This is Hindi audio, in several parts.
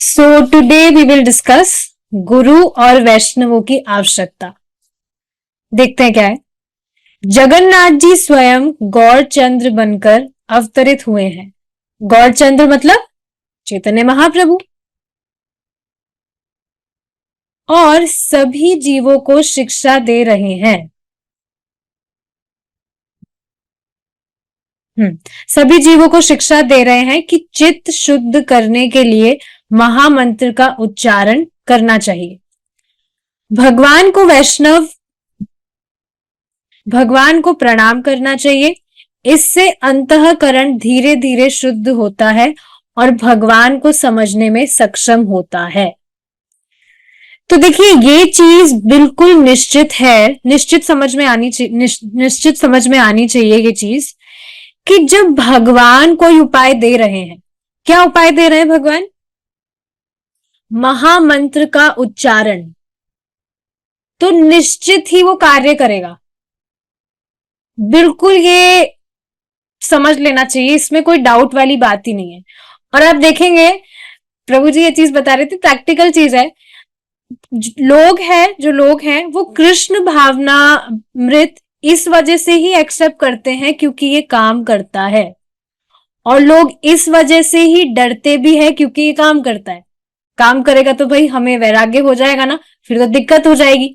So today we will discuss guru और वैष्णवों की आवश्यकता। देखते हैं क्या है। जगन्नाथ जी स्वयं गौरचंद्र बनकर अवतरित हुए हैं। गौरचंद्र मतलब चैतन्य महाप्रभु, और सभी जीवों को शिक्षा दे रहे हैं। सभी जीवों को शिक्षा दे रहे हैं कि चित्त शुद्ध करने के लिए महामंत्र का उच्चारण करना चाहिए। भगवान को प्रणाम करना चाहिए। इससे अंतःकरण धीरे धीरे शुद्ध होता है और भगवान को समझने में सक्षम होता है। तो देखिए, ये चीज बिल्कुल निश्चित है, निश्चित समझ में आनी चाहिए ये चीज कि जब भगवान कोई उपाय दे रहे हैं, क्या उपाय दे रहे हैं भगवान? महामंत्र का उच्चारण, तो निश्चित ही वो कार्य करेगा। बिल्कुल ये समझ लेना चाहिए, इसमें कोई डाउट वाली बात ही नहीं है। और आप देखेंगे प्रभु जी ये चीज बता रहे थे, प्रैक्टिकल चीज है। जो लोग हैं वो कृष्ण भावना मृत इस वजह से ही एक्सेप्ट करते हैं क्योंकि ये काम करता है, और लोग इस वजह से ही डरते भी है क्योंकि ये काम करता है। काम करेगा तो भाई हमें वैराग्य हो जाएगा ना, फिर तो दिक्कत हो जाएगी।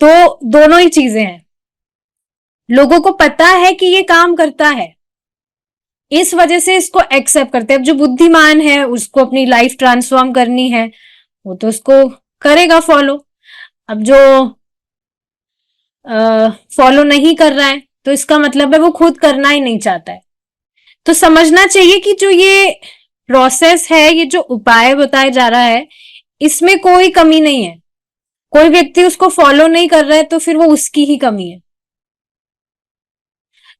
तो दोनों ही चीजें हैं। लोगों को पता है कि ये काम करता है, इस वजह से इसको एक्सेप्ट करते हैं। अब जो बुद्धिमान है उसको अपनी लाइफ ट्रांसफॉर्म करनी है, वो तो उसको करेगा फॉलो। अब जो फॉलो नहीं कर रहा है तो इसका मतलब है वो खुद करना ही नहीं चाहता है। तो समझना चाहिए कि जो ये प्रोसेस है, ये जो उपाय बताया जा रहा है, इसमें कोई कमी नहीं है। कोई व्यक्ति उसको फॉलो नहीं कर रहा है तो फिर वो उसकी ही कमी है।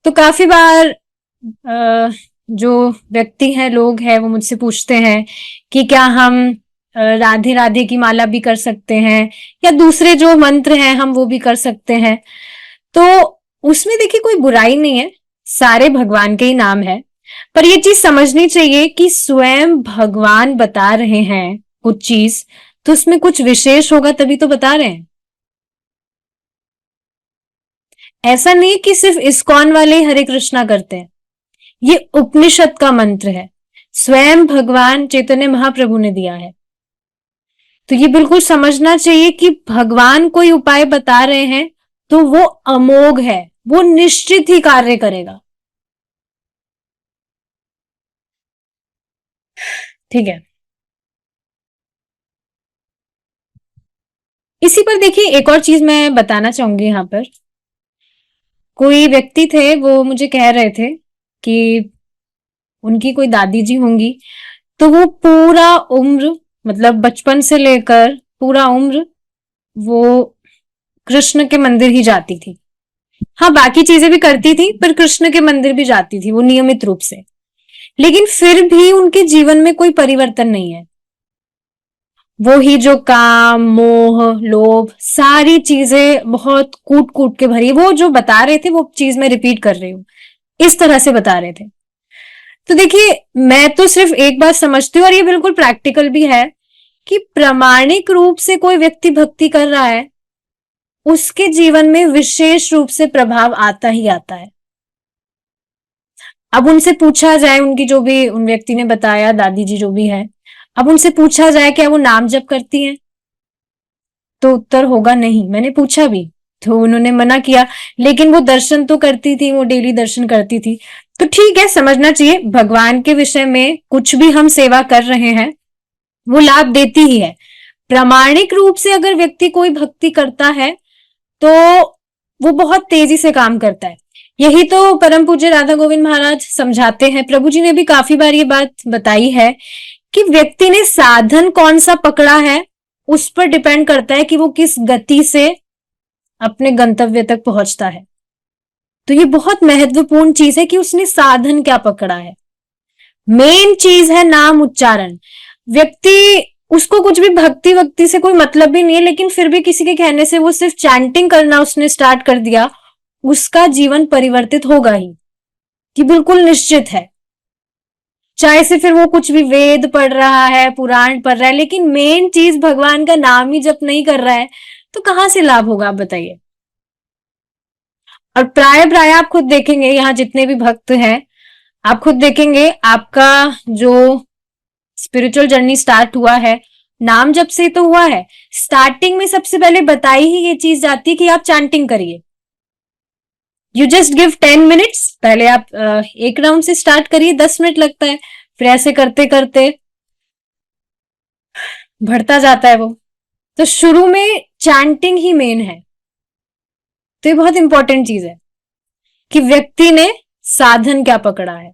तो काफी बार जो व्यक्ति हैं, लोग हैं, वो मुझसे पूछते हैं कि क्या हम राधे राधे की माला भी कर सकते हैं या दूसरे जो मंत्र हैं हम वो भी कर सकते हैं। तो उसमें देखिए कोई बुराई नहीं है, सारे भगवान के ही नाम है। पर ये चीज समझनी चाहिए कि स्वयं भगवान बता रहे हैं कुछ चीज, तो उसमें कुछ विशेष होगा तभी तो बता रहे हैं। ऐसा नहीं कि सिर्फ इस्कॉन वाले हरे कृष्णा करते हैं। ये उपनिषद का मंत्र है, स्वयं भगवान चैतन्य महाप्रभु ने दिया है। तो ये बिल्कुल समझना चाहिए कि भगवान कोई उपाय बता रहे हैं तो वो अमोघ है, वो निश्चित ही कार्य करेगा। ठीक है। इसी पर देखिए एक और चीज मैं बताना चाहूंगी। यहां पर कोई व्यक्ति थे, वो मुझे कह रहे थे कि उनकी कोई दादी जी होंगी, तो वो पूरा उम्र, मतलब बचपन से लेकर पूरा उम्र वो कृष्ण के मंदिर ही जाती थी। हाँ, बाकी चीजें भी करती थी पर कृष्ण के मंदिर भी जाती थी वो नियमित रूप से। लेकिन फिर भी उनके जीवन में कोई परिवर्तन नहीं है। वो ही जो काम, मोह, लोभ, सारी चीजें बहुत कूट कूट के भरी। वो जो बता रहे थे वो चीज मैं रिपीट कर रही हूं, इस तरह से बता रहे थे। तो देखिए, मैं तो सिर्फ एक बात समझती हूँ और ये बिल्कुल प्रैक्टिकल भी है कि प्रामाणिक रूप से कोई व्यक्ति भक्ति कर रहा है, उसके जीवन में विशेष रूप से प्रभाव आता ही आता है। अब उनसे पूछा जाए, उनकी जो भी उन व्यक्ति ने बताया, दादी जी जो भी है, अब उनसे पूछा जाए क्या वो नाम जप करती हैं, तो उत्तर होगा नहीं। मैंने पूछा भी तो उन्होंने मना किया। लेकिन वो दर्शन तो करती थी, वो डेली दर्शन करती थी। तो ठीक है, समझना चाहिए भगवान के विषय में कुछ भी हम सेवा कर रहे हैं वो लाभ देती ही है। प्रामाणिक रूप से अगर व्यक्ति कोई भक्ति करता है तो वो बहुत तेजी से काम करता है। यही तो परम पूज्य राधा गोविंद महाराज समझाते हैं। प्रभु जी ने भी काफी बार ये बात बताई है कि व्यक्ति ने साधन कौन सा पकड़ा है, उस पर डिपेंड करता है कि वो किस गति से अपने गंतव्य तक पहुंचता है। तो ये बहुत महत्वपूर्ण चीज है कि उसने साधन क्या पकड़ा है। मेन चीज है नाम उच्चारण। व्यक्ति, उसको कुछ भी भक्ति वक्ति से कोई मतलब भी नहीं है, लेकिन फिर भी किसी के कहने से वो सिर्फ चैंटिंग करना उसने स्टार्ट कर दिया, उसका जीवन परिवर्तित होगा ही, कि बिल्कुल निश्चित है। चाहे से फिर वो कुछ भी वेद पढ़ रहा है, पुराण पढ़ रहा है, लेकिन मेन चीज भगवान का नाम ही जप नहीं कर रहा है, तो कहां से लाभ होगा, आप बताइए। और प्राय प्राय आप खुद देखेंगे, यहाँ जितने भी भक्त हैं, आप खुद देखेंगे, आपका जो स्पिरिचुअल जर्नी स्टार्ट हुआ है, नाम जब से तो हुआ है। स्टार्टिंग में सबसे पहले बताई ही ये चीज जाती है कि आप चैंटिंग करिए। यू जस्ट गिव 10 मिनट्स, पहले आप एक राउंड से स्टार्ट करिए, 10 मिनट लगता है, फिर ऐसे करते करते बढ़ता जाता है वो। तो शुरू में चैंटिंग ही मेन है। तो ये बहुत इंपॉर्टेंट चीज है कि व्यक्ति ने साधन क्या पकड़ा है।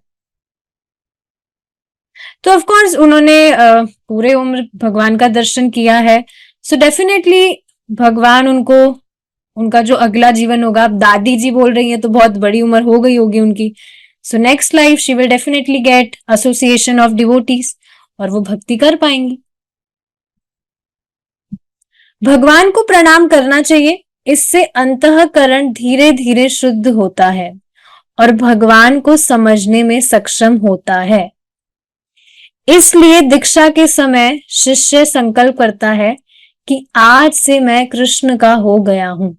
तो ऑफ कोर्स उन्होंने पूरे उम्र भगवान का दर्शन किया है, सो डेफिनेटली भगवान उनको, उनका जो अगला जीवन होगा, अब दादी जी बोल रही है तो बहुत बड़ी उम्र हो गई होगी उनकी, so next life she will definitely get association of devotees, और वो भक्ति कर पाएंगी। भगवान को प्रणाम करना चाहिए, इससे अंतःकरण धीरे धीरे शुद्ध होता है और भगवान को समझने में सक्षम होता है। इसलिए दीक्षा के समय शिष्य संकल्प करता है कि आज से मैं कृष्ण का हो गया हूं।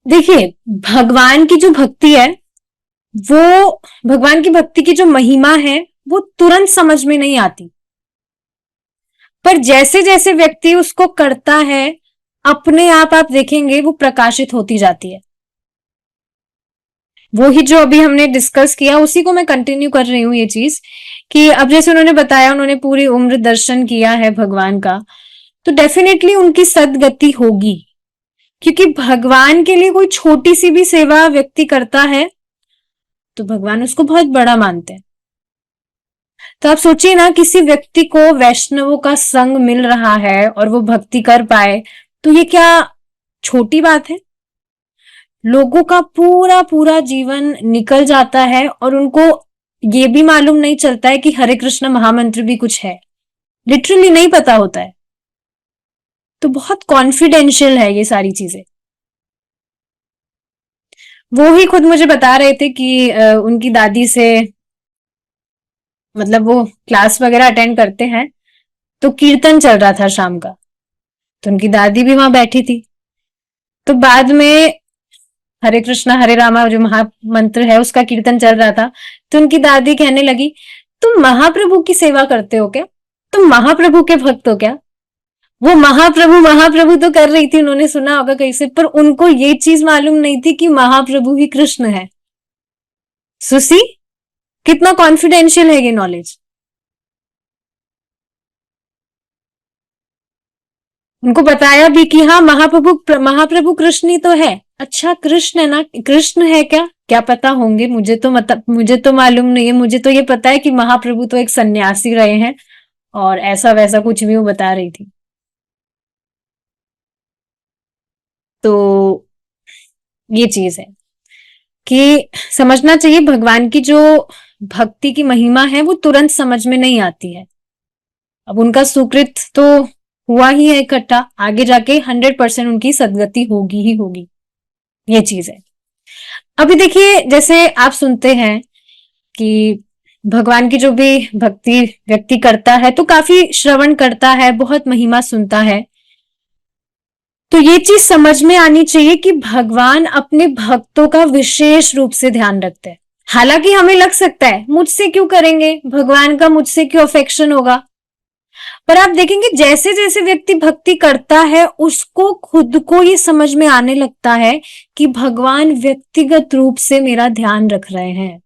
देखिए, भगवान की जो भक्ति है, वो भगवान की भक्ति की जो महिमा है, वो तुरंत समझ में नहीं आती, पर जैसे जैसे व्यक्ति उसको करता है, अपने आप देखेंगे वो प्रकाशित होती जाती है। वो ही जो अभी हमने डिस्कस किया, उसी को मैं कंटिन्यू कर रही हूं ये चीज, कि अब जैसे उन्होंने बताया, उन्होंने पूरी उम्र दर्शन किया है भगवान का, तो डेफिनेटली उनकी सदगति होगी, क्योंकि भगवान के लिए कोई छोटी सी भी सेवा व्यक्ति करता है तो भगवान उसको बहुत बड़ा मानते हैं। तो आप सोचिए ना, किसी व्यक्ति को वैष्णवों का संग मिल रहा है और वो भक्ति कर पाए, तो ये क्या छोटी बात है। लोगों का पूरा पूरा जीवन निकल जाता है और उनको ये भी मालूम नहीं चलता है कि हरे कृष्ण महामंत्र भी कुछ है, लिटरली नहीं पता होता है। तो बहुत कॉन्फिडेंशियल है ये सारी चीजें। वो ही खुद मुझे बता रहे थे कि उनकी दादी से, मतलब वो क्लास वगैरह अटेंड करते हैं, तो कीर्तन चल रहा था शाम का, तो उनकी दादी भी वहां बैठी थी। तो बाद में हरे कृष्णा हरे रामा जो महामंत्र है उसका कीर्तन चल रहा था, तो उनकी दादी कहने लगी, तुम महाप्रभु की सेवा करते हो क्या, तुम महाप्रभु के भक्त हो क्या। वो महाप्रभु महाप्रभु तो कर रही थी, उन्होंने सुना होगा कहीं से, पर उनको ये चीज मालूम नहीं थी कि महाप्रभु ही कृष्ण है। सुसी, कितना कॉन्फिडेंशियल है ये नॉलेज। उनको बताया भी कि हाँ, महाप्रभु कृष्ण ही तो है। अच्छा, कृष्ण है ना, कृष्ण है क्या, क्या पता होंगे, मुझे तो मालूम नहीं है, मुझे तो ये पता है कि महाप्रभु तो एक सन्यासी रहे हैं, और ऐसा वैसा कुछ भी वो बता रही थी। तो ये चीज है कि समझना चाहिए, भगवान की जो भक्ति की महिमा है वो तुरंत समझ में नहीं आती है। अब उनका सुकृत तो हुआ ही है इकट्ठा, आगे जाके 100% उनकी सदगति होगी ही होगी, ये चीज है। अभी देखिए, जैसे आप सुनते हैं कि भगवान की जो भी भक्ति व्यक्ति करता है तो काफी श्रवण करता है, बहुत महिमा सुनता है, तो ये चीज समझ में आनी चाहिए कि भगवान अपने भक्तों का विशेष रूप से ध्यान रखते हैं। हालांकि हमें लग सकता है मुझसे क्यों करेंगे, भगवान का मुझसे क्यों अफेक्शन होगा, पर आप देखेंगे जैसे जैसे व्यक्ति भक्ति करता है उसको खुद को ये समझ में आने लगता है कि भगवान व्यक्तिगत रूप से मेरा ध्यान रख रहे हैं।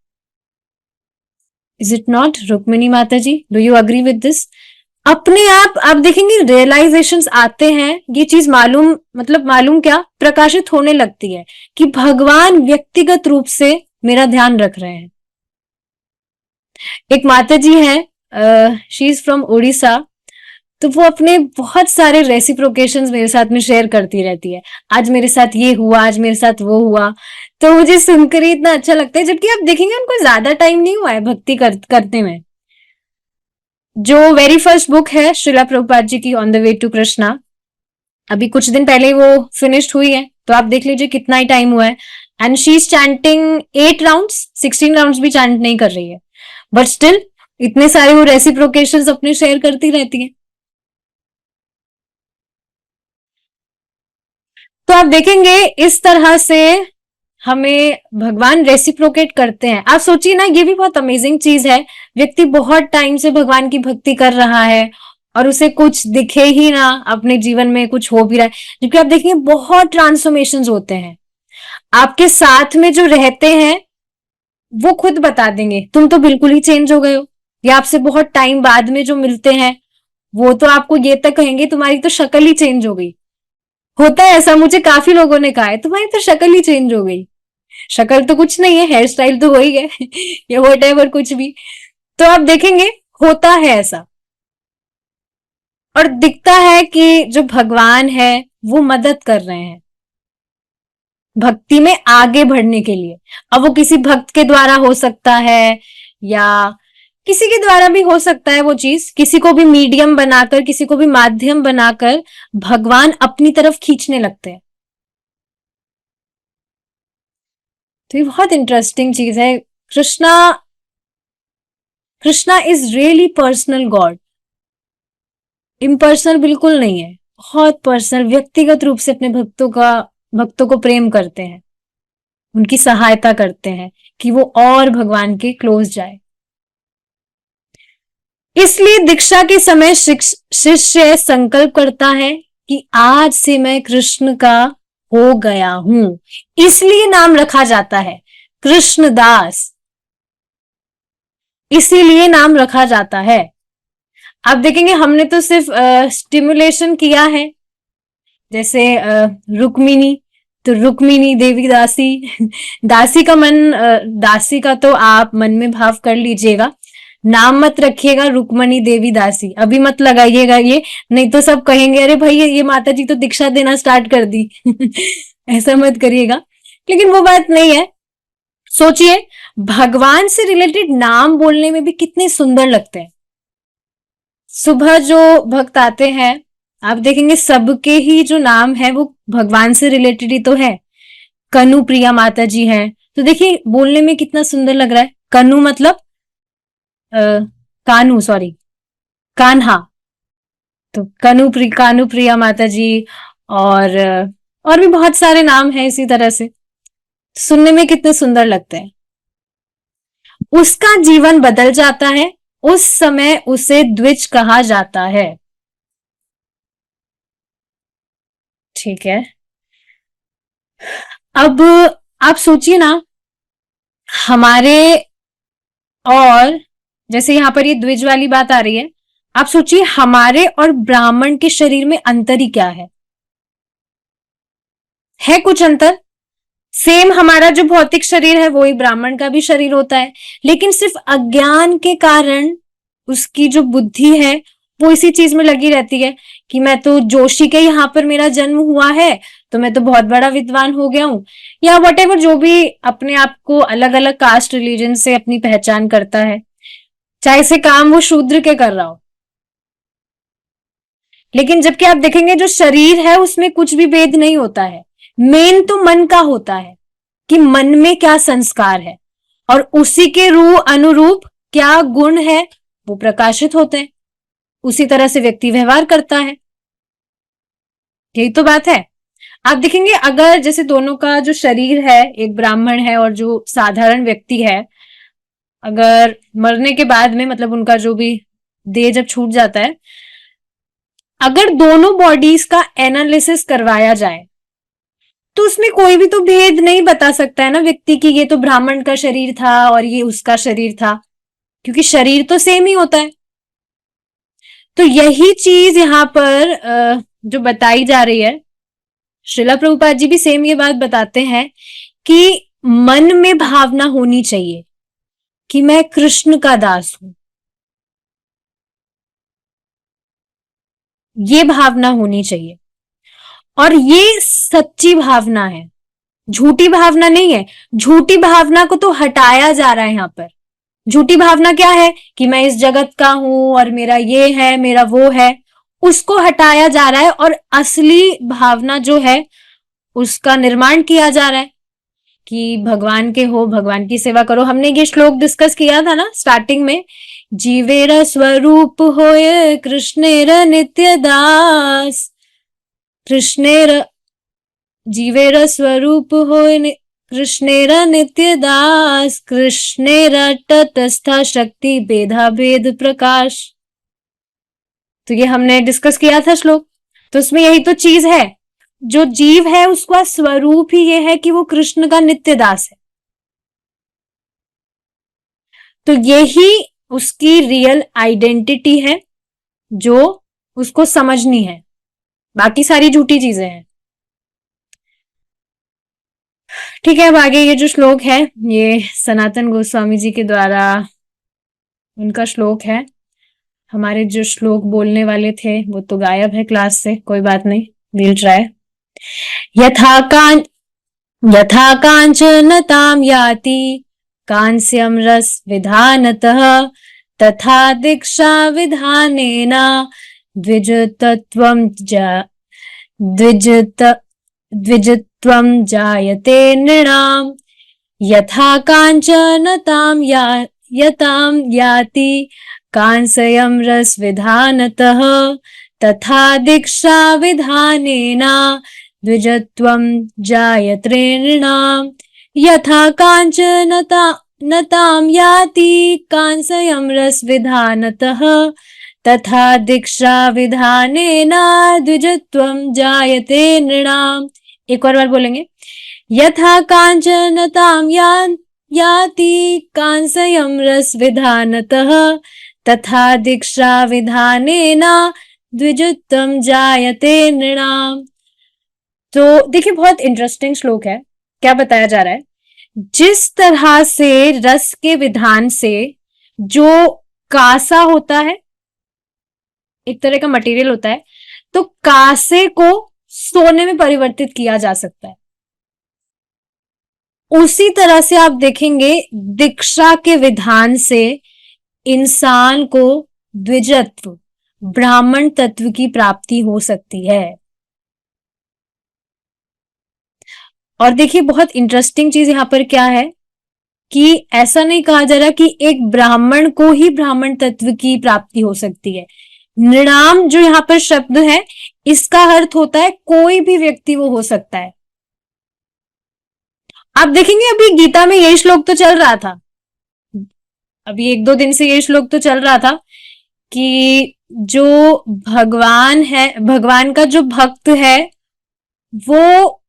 इज इट नॉट, रुक्मिणी माता ji, do you agree with this. अपने आप देखेंगे रियलाइजेशंस आते हैं, ये चीज मालूम क्या प्रकाशित होने लगती है कि भगवान व्यक्तिगत रूप से मेरा ध्यान रख रहे हैं। एक माता जी हैं, शी इज फ्रॉम उड़ीसा, तो वो अपने बहुत सारे रेसिप्रोकेशंस मेरे साथ में शेयर करती रहती है, आज मेरे साथ ये हुआ, आज मेरे साथ वो हुआ, तो मुझे सुनकर ही इतना अच्छा लगता है। जबकि आप देखेंगे उनको ज्यादा टाइम नहीं हुआ है भक्ति करते में। जो वेरी फर्स्ट बुक है श्रीला प्रभुपाद जी की, on the way to Krishna, अभी कुछ दिन पहले वो फिनिश्ड हुई है, तो आप देख लीजिए कितना ही टाइम हुआ है। And she is chanting 8 rounds, 16 rounds भी चैंट नहीं कर रही है, बट स्टिल इतने सारे वो रेसिप्रोकेशंस अपने शेयर करती रहती है। तो आप देखेंगे इस तरह से हमें भगवान रेसिप्रोकेट करते हैं। आप सोचिए ना, ये भी बहुत अमेजिंग चीज है। व्यक्ति बहुत टाइम से भगवान की भक्ति कर रहा है और उसे कुछ दिखे ही ना, अपने जीवन में कुछ हो भी रहा है, क्योंकि आप देखेंगे बहुत ट्रांसफॉर्मेशन होते हैं। आपके साथ में जो रहते हैं वो खुद बता देंगे तुम तो बिल्कुल ही चेंज हो गए हो, या आपसे बहुत टाइम बाद में जो मिलते हैं वो तो आपको ये तक कहेंगे तुम्हारी तो शक्ल ही चेंज हो गई। होता है ऐसा, मुझे काफी लोगों ने कहा है तुम्हारी तो शक्ल ही चेंज हो गई। शक्ल तो कुछ नहीं है, हेयर स्टाइल तो हो ही है या व्हाटएवर कुछ भी। तो आप देखेंगे होता है ऐसा, और दिखता है कि जो भगवान है वो मदद कर रहे हैं भक्ति में आगे बढ़ने के लिए। अब वो किसी भक्त के द्वारा हो सकता है या किसी के द्वारा भी हो सकता है, वो चीज किसी को भी मीडियम बनाकर, किसी को भी माध्यम बनाकर भगवान अपनी तरफ खींचने लगते हैं। तो ये बहुत इंटरेस्टिंग चीज है। Krishna Krishna is really personal God, impersonal बिल्कुल नहीं है, बहुत पर्सनल, व्यक्तिगत रूप से अपने भक्तों को प्रेम करते हैं, उनकी सहायता करते हैं कि वो और भगवान के क्लोज जाए। इसलिए दीक्षा के समय शिष्य संकल्प करता है कि आज से मैं कृष्ण का हो गया हूं, इसलिए नाम रखा जाता है कृष्णदास, इसीलिए नाम रखा जाता है। आप देखेंगे हमने तो सिर्फ स्टिमुलेशन किया है, जैसे रुक्मिणी, तो रुक्मिणी देवी दासी दासी का मन, दासी का तो आप मन में भाव कर लीजिएगा, नाम मत रखिएगा रुक्मणी देवी दासी, अभी मत लगाइएगा ये, नहीं तो सब कहेंगे अरे भाई ये माता जी तो दीक्षा देना स्टार्ट कर दी ऐसा मत करिएगा, लेकिन वो बात नहीं है। सोचिए भगवान से रिलेटेड नाम बोलने में भी कितने सुंदर लगते हैं। सुबह जो भक्त आते हैं आप देखेंगे सबके ही जो नाम है वो भगवान से रिलेटेड ही तो है। कनु प्रिया माता जी हैं, तो देखिए बोलने में कितना सुंदर लग रहा है। कनु मतलब कानू, सॉरी कान्हा, तो कानू प्रिया माता जी, और भी बहुत सारे नाम हैं इसी तरह से, सुनने में कितने सुंदर लगते हैं। उसका जीवन बदल जाता है, उस समय उसे द्विज कहा जाता है। ठीक है, अब आप सोचिए ना, हमारे, और जैसे यहां पर ये द्विज वाली बात आ रही है, आप सोचिए हमारे और ब्राह्मण के शरीर में अंतर ही क्या है कुछ अंतर? सेम हमारा जो भौतिक शरीर है वही ब्राह्मण का भी शरीर होता है, लेकिन सिर्फ अज्ञान के कारण उसकी जो बुद्धि है वो इसी चीज में लगी रहती है कि मैं तो जोशी के यहाँ पर मेरा जन्म हुआ है तो मैं तो बहुत बड़ा विद्वान हो गया हूं, या वटेवर जो भी अपने आप को अलग अलग कास्ट रिलीजन से अपनी पहचान करता है, चाहे से काम वो शूद्र के कर रहा हो। लेकिन जबकि आप देखेंगे जो शरीर है उसमें कुछ भी भेद नहीं होता है, मेन तो मन का होता है कि मन में क्या संस्कार है और उसी के अनुरूप क्या गुण है वो प्रकाशित होते हैं, उसी तरह से व्यक्ति व्यवहार करता है। यही तो बात है। आप देखेंगे अगर जैसे दोनों का जो शरीर है, एक ब्राह्मण है और जो साधारण व्यक्ति है, अगर मरने के बाद में मतलब उनका जो भी देह जब छूट जाता है, अगर दोनों बॉडीज का एनालिसिस करवाया जाए तो उसमें कोई भी तो भेद नहीं बता सकता है ना व्यक्ति की ये तो ब्राह्मण का शरीर था और ये उसका शरीर था, क्योंकि शरीर तो सेम ही होता है। तो यही चीज यहां पर जो बताई जा रही है, श्रीला प्रभुपाद जी भी सेम ये बात बताते हैं कि मन में भावना होनी चाहिए कि मैं कृष्ण का दास हूं, ये भावना होनी चाहिए। और ये सच्ची भावना है, झूठी भावना नहीं है। झूठी भावना को तो हटाया जा रहा है यहां पर। झूठी भावना क्या है कि मैं इस जगत का हूं और मेरा ये है मेरा वो है, उसको हटाया जा रहा है और असली भावना जो है उसका निर्माण किया जा रहा है कि भगवान के हो, भगवान की सेवा करो। हमने ये श्लोक डिस्कस किया था ना स्टार्टिंग में, जीवेर स्वरूप होय कृष्णेर नित्य दास, कृष्णेर जीवेर स्वरूप होय कृष्णेर नित्य दास, कृष्णेर तटस्थ शक्ति भेदा भेद प्रकाश। तो ये हमने डिस्कस किया था श्लोक। तो इसमें यही तो चीज है, जो जीव है उसका स्वरूप ही ये है कि वो कृष्ण का नित्य दास है। तो यही उसकी रियल आइडेंटिटी है जो उसको समझनी है, बाकी सारी झूठी चीजें हैं। ठीक है, अब आगे ये जो श्लोक है ये सनातन गोस्वामी जी के द्वारा उनका श्लोक है। हमारे जो श्लोक बोलने वाले थे वो तो गायब है क्लास से, कोई बात नहीं, विल ट्राई। यथा कांचनतां याति कांस्यं रस विधानतः, तथा दीक्षा विधानेन द्विजतत्वं द्विजत्वं जायते नृणाम्। यथा कांचनतां याति कांस्यं रस विधानतः, तथा दीक्षा विधानेन द्विजत्वं जायते नृणाम्। यथा कांचनतां याति कांस्यं रस विधानतः, तथा दीक्षा विधानेन द्विजत्वं जायते नृणाम्। एक और बार बोलेंगे, यथा कांचनतां याति कांस्यं रस विधानतः, तथा दीक्षा विधानेन द्विजत्वं जायते नृणाम्। तो देखिए बहुत इंटरेस्टिंग श्लोक है। क्या बताया जा रहा है, जिस तरह से रस के विधान से जो कासा होता है, एक तरह का मटेरियल होता है, तो कासे को सोने में परिवर्तित किया जा सकता है। उसी तरह से आप देखेंगे दीक्षा के विधान से इंसान को द्विजत्व, ब्राह्मण तत्व की प्राप्ति हो सकती है। और देखिए बहुत इंटरेस्टिंग चीज यहां पर क्या है कि ऐसा नहीं कहा जा रहा कि एक ब्राह्मण को ही ब्राह्मण तत्व की प्राप्ति हो सकती है। नृणाम जो यहां पर शब्द है इसका अर्थ होता है कोई भी व्यक्ति वो हो सकता है। आप देखेंगे अभी गीता में यही श्लोक तो चल रहा था, अभी 1-2 दिन से ये श्लोक तो चल रहा था कि जो भगवान है, भगवान का जो भक्त है वो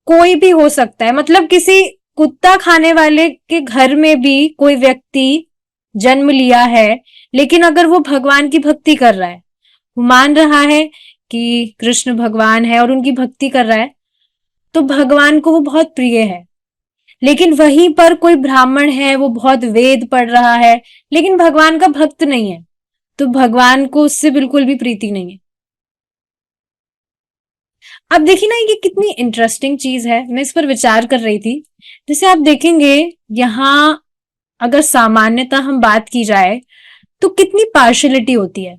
कोई भी हो सकता है। मतलब किसी कुत्ता खाने वाले के घर में भी कोई व्यक्ति जन्म लिया है, लेकिन अगर वो भगवान की भक्ति कर रहा है, वो मान रहा है कि कृष्ण भगवान है और उनकी भक्ति कर रहा है, तो भगवान को वो बहुत प्रिय है। लेकिन वहीं पर कोई ब्राह्मण है, वो बहुत वेद पढ़ रहा है लेकिन भगवान का भक्त नहीं है, तो भगवान को उससे बिल्कुल भी प्रीति नहीं है। अब देखिए ना ये कितनी इंटरेस्टिंग चीज है, मैं इस पर विचार कर रही थी। जैसे आप देखेंगे यहां अगर सामान्यता हम बात की जाए तो कितनी पार्शियलिटी होती है।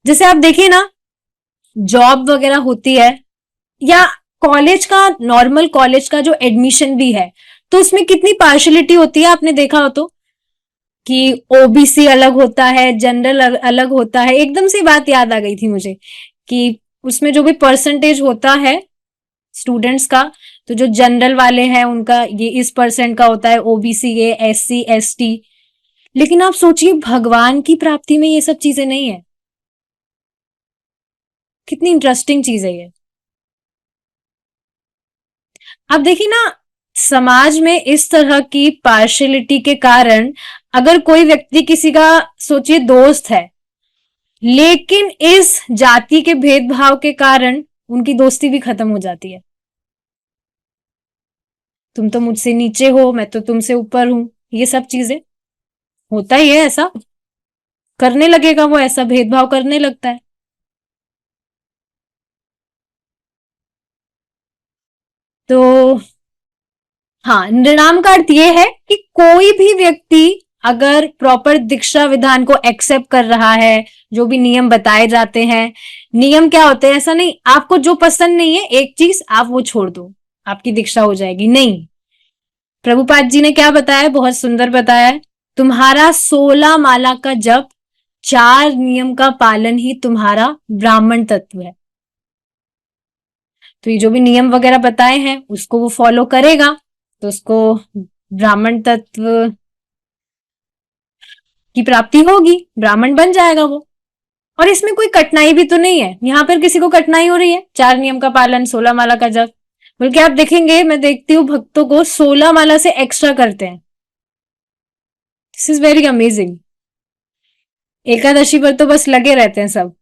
जैसे आप देखिए ना जॉब वगैरह होती है या कॉलेज का, नॉर्मल कॉलेज का जो एडमिशन भी है, तो उसमें कितनी पार्शियलिटी होती है, आपने देखा हो तो, कि ओबीसी अलग होता है, जनरल अलग होता है। एकदम से बात याद आ गई थी मुझे कि उसमें जो भी परसेंटेज होता है स्टूडेंट्स का, तो जो जनरल वाले हैं उनका ये इस परसेंट का होता है, ओबीसी ये, एससी एसटी। लेकिन आप सोचिए भगवान की प्राप्ति में ये सब चीजें नहीं है। कितनी इंटरेस्टिंग चीज है ये। अब देखिए ना समाज में इस तरह की पार्शियलिटी के कारण अगर कोई व्यक्ति किसी का सोचिए दोस्त है, लेकिन इस जाति के भेदभाव के कारण उनकी दोस्ती भी खत्म हो जाती है। तुम तो मुझसे नीचे हो, मैं तो तुमसे ऊपर हूं, ये सब चीजें होता ही है। ऐसा करने लगेगा वो, ऐसा भेदभाव करने लगता है। तो हाँ, निर्णाम का अर्थ ये है कि कोई भी व्यक्ति अगर प्रॉपर दीक्षा विधान को एक्सेप्ट कर रहा है, जो भी नियम बताए जाते हैं, नियम क्या होते हैं, ऐसा नहीं आपको जो पसंद नहीं है एक चीज आप वो छोड़ दो, आपकी दीक्षा हो जाएगी। नहीं, प्रभुपाद जी ने क्या बताया, बहुत सुंदर बताया है, तुम्हारा 16 माला का जप, 4 नियम का पालन ही तुम्हारा ब्राह्मण तत्व है। तो ये जो भी नियम वगैरह बताए हैं उसको वो फॉलो करेगा तो उसको ब्राह्मण तत्व की प्राप्ति होगी, ब्राह्मण बन जाएगा वो। और इसमें कोई कठिनाई भी तो नहीं है, यहां पर किसी को कठिनाई हो रही है? 4 नियम का पालन, 16 माला का जप, बल्कि आप देखेंगे, मैं देखती हूँ भक्तों को 16 माला से एक्स्ट्रा करते हैं। This is very amazing. Ekadashi पर तो बस लगे रहते हैं सब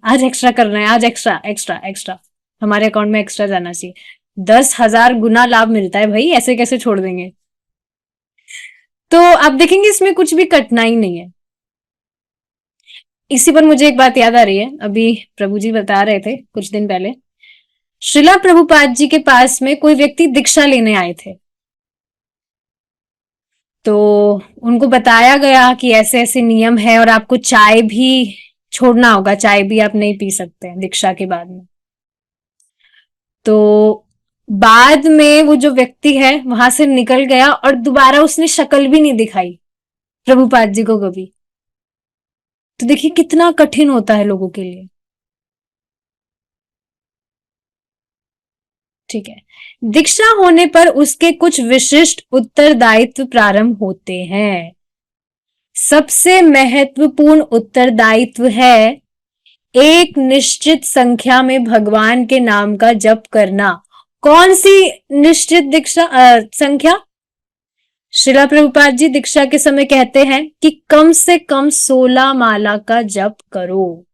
आज एक्स्ट्रा करना है, आज एक्स्ट्रा एक्स्ट्रा एक्स्ट्रा, हमारे अकाउंट में एक्स्ट्रा जाना चाहिए। 10,000 गुना लाभ मिलता है भाई, ऐसे कैसे छोड़ देंगे? तो आप देखेंगे इसमें कुछ भी कठिनाई नहीं है। इसी पर मुझे एक बात याद आ रही है, अभी प्रभु जी बता रहे थे कुछ दिन पहले, श्रीला प्रभुपाद जी के पास में कोई व्यक्ति दीक्षा लेने आए थे, तो उनको बताया गया कि ऐसे ऐसे नियम है और आपको चाय भी छोड़ना होगा, चाय भी आप नहीं पी सकते हैं दीक्षा के बाद में। तो बाद में वो जो व्यक्ति है वहां से निकल गया और दोबारा उसने शक्ल भी नहीं दिखाई प्रभुपाद जी को कभी। तो देखिए कितना कठिन होता है लोगों के लिए। ठीक है, दीक्षा होने पर उसके कुछ विशिष्ट उत्तरदायित्व प्रारंभ होते हैं। सबसे महत्वपूर्ण उत्तरदायित्व है एक निश्चित संख्या में भगवान के नाम का जप करना। कौन सी निश्चित दीक्षा संख्या? श्रीला प्रभुपाद जी दीक्षा के समय कहते हैं कि कम से कम 16 माला का जप करो।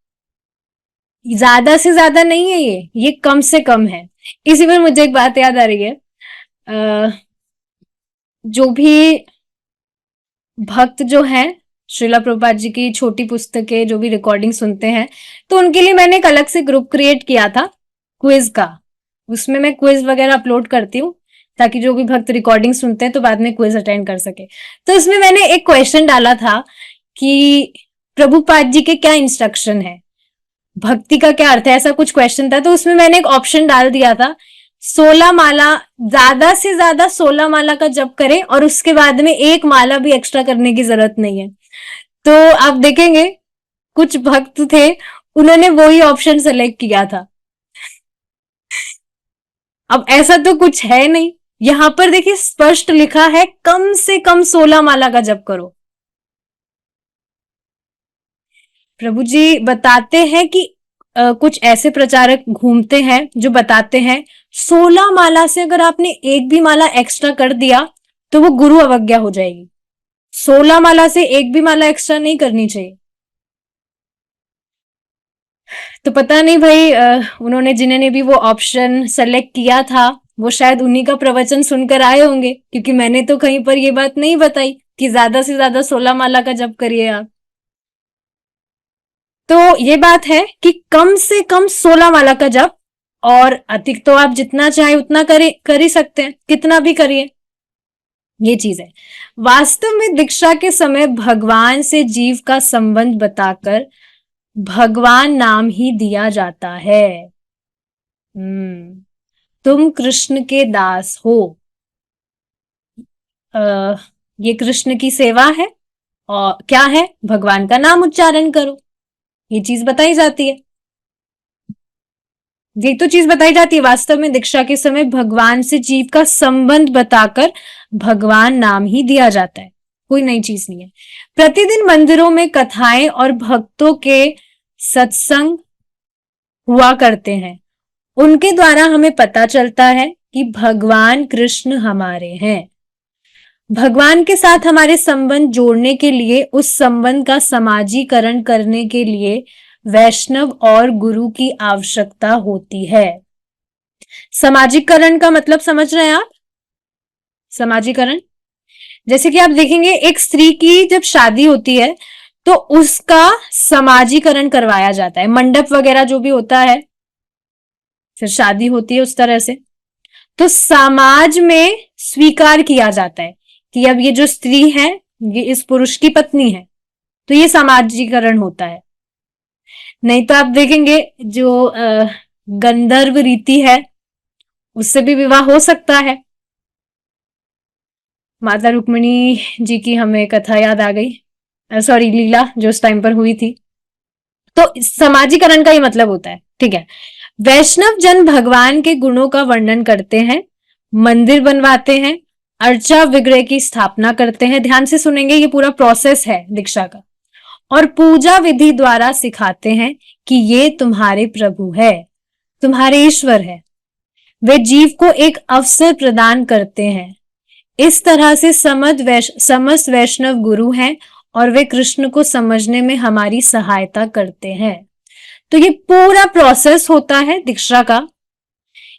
ज्यादा से ज्यादा नहीं है, ये कम से कम है। इसी पर मुझे एक बात याद आ रही है, जो भी भक्त जो हैं श्रीला प्रभुपाद जी की छोटी पुस्तकें जो भी रिकॉर्डिंग सुनते हैं, तो उनके लिए मैंने एक अलग से ग्रुप क्रिएट किया था क्विज का। उसमें मैं क्विज वगैरह अपलोड करती हूँ ताकि जो भी भक्त रिकॉर्डिंग सुनते हैं तो बाद में क्विज अटेंड कर सके। तो इसमें मैंने एक क्वेश्चन डाला था कि प्रभुपाद जी के क्या इंस्ट्रक्शन है, भक्ति का क्या अर्थ है, ऐसा कुछ क्वेश्चन था। तो उसमें मैंने एक ऑप्शन डाल दिया था 16 माला, ज्यादा से ज्यादा 16 माला का जप करें और उसके बाद में एक माला भी एक्स्ट्रा करने की जरूरत नहीं है। तो आप देखेंगे कुछ भक्त थे, उन्होंने वही ऑप्शन सेलेक्ट किया था। अब ऐसा तो कुछ है नहीं, यहां पर देखिए स्पष्ट लिखा है कम से कम 16 माला का जप करो। प्रभु जी बताते हैं कि कुछ ऐसे प्रचारक घूमते हैं जो बताते हैं 16 माला से अगर आपने एक भी माला एक्स्ट्रा कर दिया तो वो गुरु अवज्ञा हो जाएगी। 16 माला से एक भी माला एक्स्ट्रा नहीं करनी चाहिए। तो पता नहीं भाई, उन्होंने जिन्होंने भी वो ऑप्शन सेलेक्ट किया था वो शायद उन्हीं का प्रवचन सुनकर आए होंगे, क्योंकि मैंने तो कहीं पर ये बात नहीं बताई कि ज्यादा से ज्यादा 16 माला का जप करिए आप। तो ये बात है कि कम से कम 16 माला का जप, और अधिक तो आप जितना चाहे उतना कर ही सकते हैं, कितना भी करिए, ये चीज है। वास्तव में दीक्षा के समय भगवान से जीव का संबंध बताकर भगवान नाम ही दिया जाता है। तुम कृष्ण के दास हो, ये कृष्ण की सेवा है, और क्या है, भगवान का नाम उच्चारण करो, ये चीज बताई जाती है। ये तो चीज बताई जाती है, वास्तव में दीक्षा के समय भगवान से जीव का संबंध बताकर भगवान नाम ही दिया जाता है, कोई नई चीज नहीं है। प्रतिदिन मंदिरों में कथाएं और भक्तों के सत्संग हुआ करते हैं, उनके द्वारा हमें पता चलता है कि भगवान कृष्ण हमारे हैं। भगवान के साथ हमारे संबंध जोड़ने के लिए, उस संबंध का समाजीकरण करने के लिए वैष्णव और गुरु की आवश्यकता होती है। समाजीकरण का मतलब समझ रहे हैं आप? समाजीकरण, जैसे कि आप देखेंगे एक स्त्री की जब शादी होती है तो उसका समाजीकरण करवाया जाता है, मंडप वगैरह जो भी होता है, फिर शादी होती है उस तरह से। तो समाज में स्वीकार किया जाता है कि अब ये जो स्त्री है ये इस पुरुष की पत्नी है, तो ये समाजीकरण होता है। नहीं तो आप देखेंगे जो गंधर्व रीति है उससे भी विवाह हो सकता है। माता रुक्मिणी जी की हमें कथा याद आ गई, सॉरी लीला जो उस टाइम पर हुई थी। तो समाजीकरण का ये मतलब होता है, ठीक है। वैष्णव जन भगवान के गुणों का वर्णन करते हैं, मंदिर बनवाते हैं, अर्चा विग्रह की स्थापना करते हैं। ध्यान से सुनेंगे, ये पूरा प्रोसेस है दीक्षा का। और पूजा विधि द्वारा सिखाते हैं कि ये तुम्हारे प्रभु है, तुम्हारे ईश्वर है। वे जीव को एक अवसर प्रदान करते हैं। इस तरह से समस्त वैष्णव गुरु हैं और वे कृष्ण को समझने में हमारी सहायता करते हैं। तो ये पूरा प्रोसेस होता है दीक्षा का।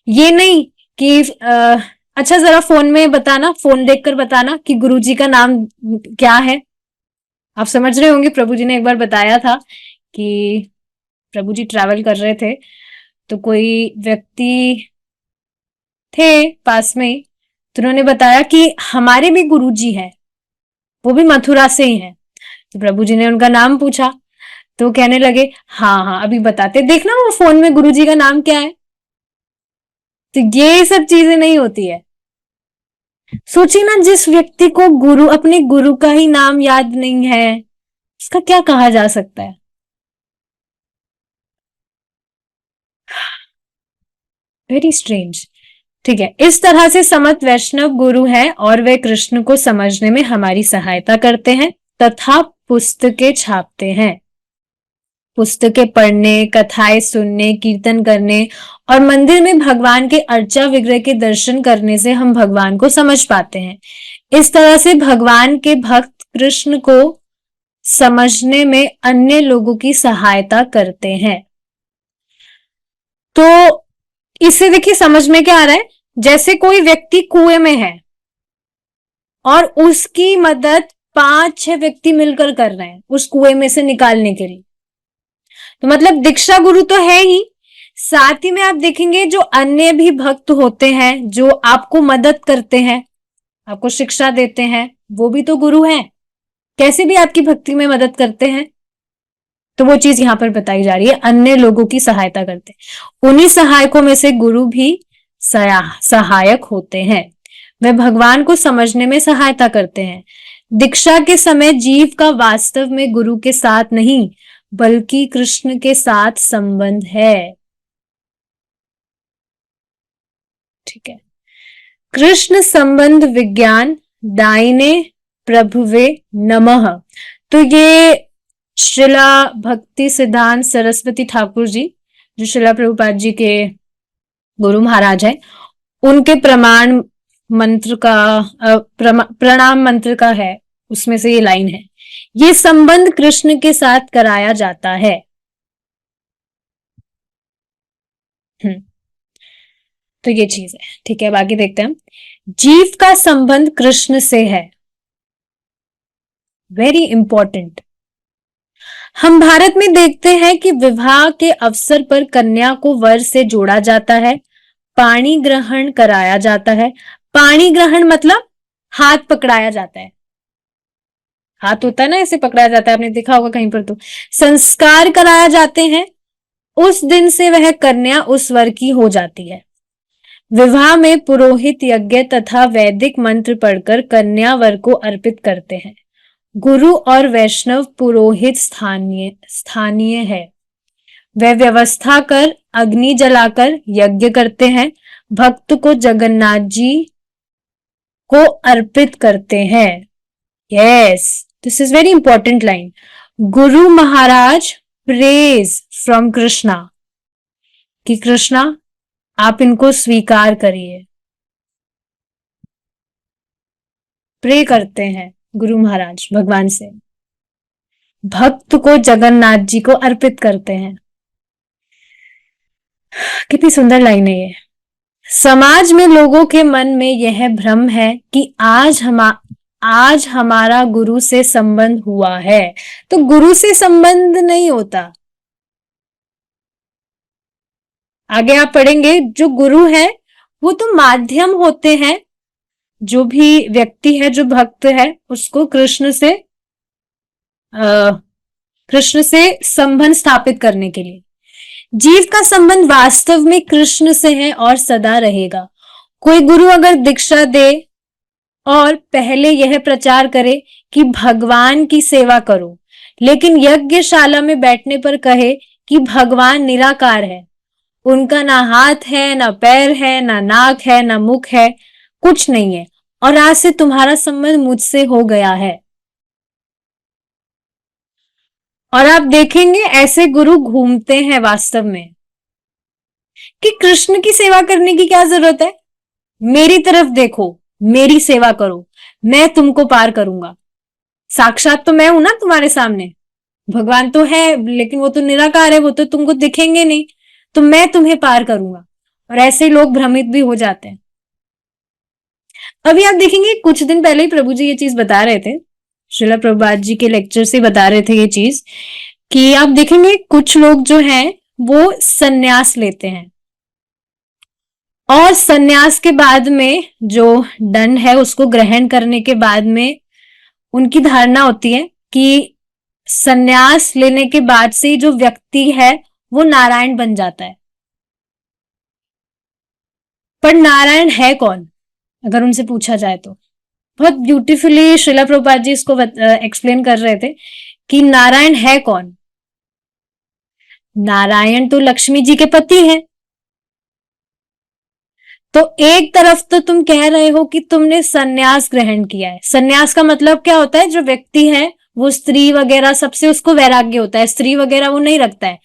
ये नहीं कि अच्छा जरा फोन में बताना, फोन देखकर बताना कि गुरुजी का नाम क्या है। आप समझ रहे होंगे, प्रभु जी ने एक बार बताया था कि प्रभु जी ट्रैवल कर रहे थे तो कोई व्यक्ति थे पास में ही, तो उन्होंने बताया कि हमारे भी गुरुजी हैं, वो भी मथुरा से ही हैं। तो प्रभु जी ने उनका नाम पूछा तो कहने लगे हाँ हाँ अभी बताते, देखना वो फोन में गुरुजी का नाम क्या है। तो ये सब चीजें नहीं होती है। सोचिए ना, जिस व्यक्ति को गुरु, अपने गुरु का ही नाम याद नहीं है, उसका क्या कहा जा सकता है। Very strange. ठीक है, इस तरह से समस्त वैष्णव गुरु हैं और वे कृष्ण को समझने में हमारी सहायता करते हैं तथा पुस्तकें छापते हैं। पुस्तकें पढ़ने, कथाएं सुनने, कीर्तन करने और मंदिर में भगवान के अर्चा विग्रह के दर्शन करने से हम भगवान को समझ पाते हैं। इस तरह से भगवान के भक्त कृष्ण को समझने में अन्य लोगों की सहायता करते हैं। तो इससे देखिए समझ में क्या आ रहा है, जैसे कोई व्यक्ति कुएं में है और उसकी मदद 5-6 व्यक्ति मिलकर कर रहे हैं उस कुएं में से निकालने के लिए, तो मतलब दीक्षा गुरु तो है ही, साथ ही में आप देखेंगे जो अन्य भी भक्त होते हैं जो आपको मदद करते हैं, आपको शिक्षा देते हैं, वो भी तो गुरु हैं। कैसे भी आपकी भक्ति में मदद करते हैं। तो वो चीज यहां पर बताई जा रही है, अन्य लोगों की सहायता करते हैं। उन्हीं सहायकों में से गुरु भी सहायक होते हैं। वे भगवान को समझने में सहायता करते हैं। दीक्षा के समय जीव का वास्तव में गुरु के साथ नहीं बल्कि कृष्ण के साथ संबंध है। ठीक है। कृष्ण संबंध विज्ञान दाइने प्रभुवे नमः। तो ये श्रीला भक्ति सिद्धांत सरस्वती ठाकुर जी, जो श्रीला प्रभुपाद जी के गुरु महाराज हैं, उनके प्रमाण मंत्र का प्रणाम मंत्र का है, उसमें से ये लाइन है, ये संबंध कृष्ण के साथ कराया जाता है। तो ये चीज है। ठीक है, बाकी देखते हैं। जीव का संबंध कृष्ण से है, वेरी इंपॉर्टेंट। हम भारत में देखते हैं कि विवाह के अवसर पर कन्या को वर से जोड़ा जाता है, पाणी ग्रहण कराया जाता है। पाणी ग्रहण मतलब हाथ पकड़ाया जाता है, हाथ होता है ना ऐसे पकड़ाया जाता है, आपने देखा होगा कहीं पर। तो संस्कार कराया जाते हैं, उस दिन से वह कन्या उस वर की हो जाती है। विवाह में पुरोहित यज्ञ तथा वैदिक मंत्र पढ़कर कन्या वर को अर्पित करते हैं। गुरु और वैष्णव पुरोहित स्थानीय है। वे व्यवस्था कर अग्नि जलाकर यज्ञ करते हैं, भक्त को जगन्नाथ जी को अर्पित करते हैं। Yes, this is very important line. Guru Maharaj praise from Krishna, कि कृष्णा आप इनको स्वीकार करिए। प्रे करते हैं गुरु महाराज भगवान से, भक्त को जगन्नाथ जी को अर्पित करते हैं। कितनी सुंदर लाइन है ये। समाज में लोगों के मन में यह भ्रम है कि आज हमारा गुरु से संबंध हुआ है, तो गुरु से संबंध नहीं होता। आगे आप पढ़ेंगे, जो गुरु है वो तो माध्यम होते हैं, जो भी व्यक्ति है, जो भक्त है, उसको कृष्ण से संबंध स्थापित करने के लिए। जीव का संबंध वास्तव में कृष्ण से है और सदा रहेगा। कोई गुरु अगर दीक्षा दे और पहले यह प्रचार करे कि भगवान की सेवा करो, लेकिन यज्ञशाला में बैठने पर कहे कि भगवान निराकार है, उनका ना हाथ है, ना पैर है, ना नाक है, ना मुख है, कुछ नहीं है, और आज से तुम्हारा संबंध मुझसे हो गया है। और आप देखेंगे ऐसे गुरु घूमते हैं वास्तव में कि कृष्ण की सेवा करने की क्या जरूरत है, मेरी तरफ देखो, मेरी सेवा करो, मैं तुमको पार करूंगा। साक्षात तो मैं हूं ना तुम्हारे सामने, भगवान तो है लेकिन वो तो निराकार है, वो तो तुमको दिखेंगे नहीं, तो मैं तुम्हें पार करूंगा। और ऐसे लोग भ्रमित भी हो जाते हैं। अभी आप देखेंगे कुछ दिन पहले ही प्रभु जी ये चीज बता रहे थे, श्रीला प्रभुपाद जी के लेक्चर से बता रहे थे ये चीज, कि आप देखेंगे कुछ लोग जो हैं वो सन्यास लेते हैं, और सन्यास के बाद में जो दंड है उसको ग्रहण करने के बाद में उनकी धारणा होती है कि सन्यास लेने के बाद से जो व्यक्ति है वो नारायण बन जाता है। पर नारायण है कौन, अगर उनसे पूछा जाए तो बहुत ब्यूटीफुली श्रीला प्रभुपाद जी इसको एक्सप्लेन कर रहे थे कि नारायण है कौन। नारायण तो लक्ष्मी जी के पति हैं। तो एक तरफ तो तुम कह रहे हो कि तुमने सन्यास ग्रहण किया है, सन्यास का मतलब क्या होता है, जो व्यक्ति है वो स्त्री वगैरह सबसे उसको वैराग्य होता है, स्त्री वगैरह वो नहीं रखता है,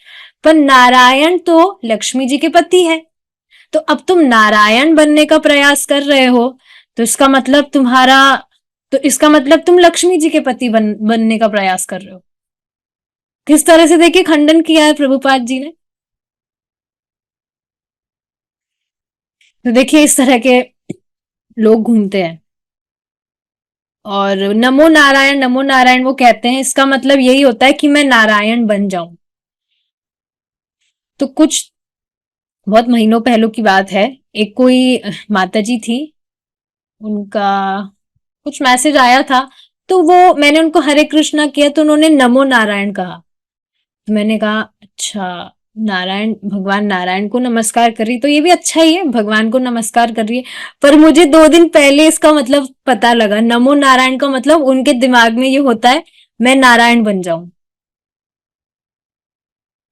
पर नारायण तो लक्ष्मी जी के पति है। तो अब तुम नारायण बनने का प्रयास कर रहे हो, तो इसका मतलब तुम लक्ष्मी जी के पति बनने का प्रयास कर रहे हो। किस तरह से देखिए खंडन किया है प्रभुपाद जी ने। तो देखिए इस तरह के लोग घूमते हैं, और नमो नारायण वो कहते हैं, इसका मतलब यही होता है कि मैं नारायण बन जाऊं। तो कुछ बहुत महीनों पहलू की बात है, एक कोई माता जी थी, उनका कुछ मैसेज आया था, तो वो मैंने उनको हरे कृष्णा किया तो उन्होंने नमो नारायण कहा। तो मैंने कहा अच्छा, नारायण, भगवान नारायण को नमस्कार कर रही तो ये भी अच्छा ही है, भगवान को नमस्कार कर रही है। पर मुझे 2 दिन पहले इसका मतलब पता लगा, नमो नारायण का मतलब उनके दिमाग में ये होता है मैं नारायण बन जाऊं।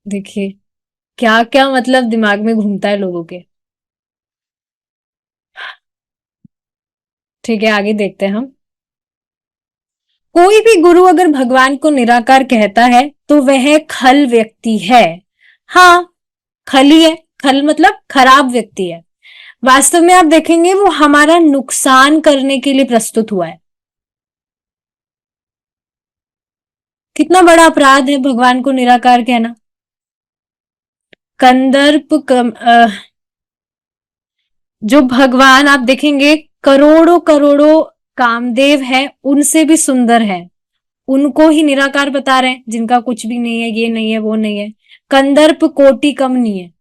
देखिए क्या क्या मतलब दिमाग में घूमता है लोगों के। ठीक है आगे देखते हैं हम। कोई भी गुरु अगर भगवान को निराकार कहता है तो वह खल व्यक्ति है। हाँ, खली है, खल मतलब खराब व्यक्ति है। वास्तव में आप देखेंगे वो हमारा नुकसान करने के लिए प्रस्तुत हुआ है। कितना बड़ा अपराध है भगवान को निराकार कहना। कंदर्प जो भगवान आप देखेंगे करोड़ों करोड़ों कामदेव है, उनसे भी सुंदर है, उनको ही निराकार बता रहे हैं, जिनका कुछ भी नहीं है, ये नहीं है, वो नहीं है। कंदर्प कोटि कम नहीं है।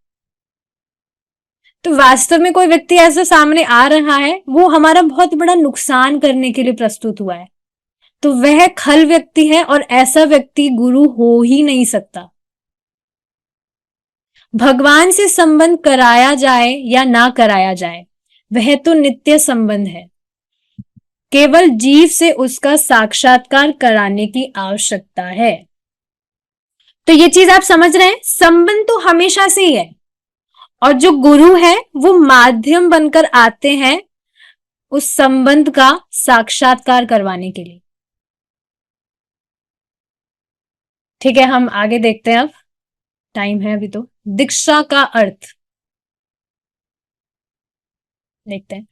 तो वास्तव में कोई व्यक्ति ऐसा सामने आ रहा है, वो हमारा बहुत बड़ा नुकसान करने के लिए प्रस्तुत हुआ है, तो वह खल व्यक्ति है, और ऐसा व्यक्ति गुरु हो ही नहीं सकता। भगवान से संबंध कराया जाए या ना कराया जाए, वह तो नित्य संबंध है, केवल जीव से उसका साक्षात्कार कराने की आवश्यकता है। तो ये चीज आप समझ रहे हैं, संबंध तो हमेशा से ही है, और जो गुरु है वो माध्यम बनकर आते हैं उस संबंध का साक्षात्कार करवाने के लिए। ठीक है हम आगे देखते हैं, अब टाइम है अभी तो। दीक्षा का अर्थ देखते हैं।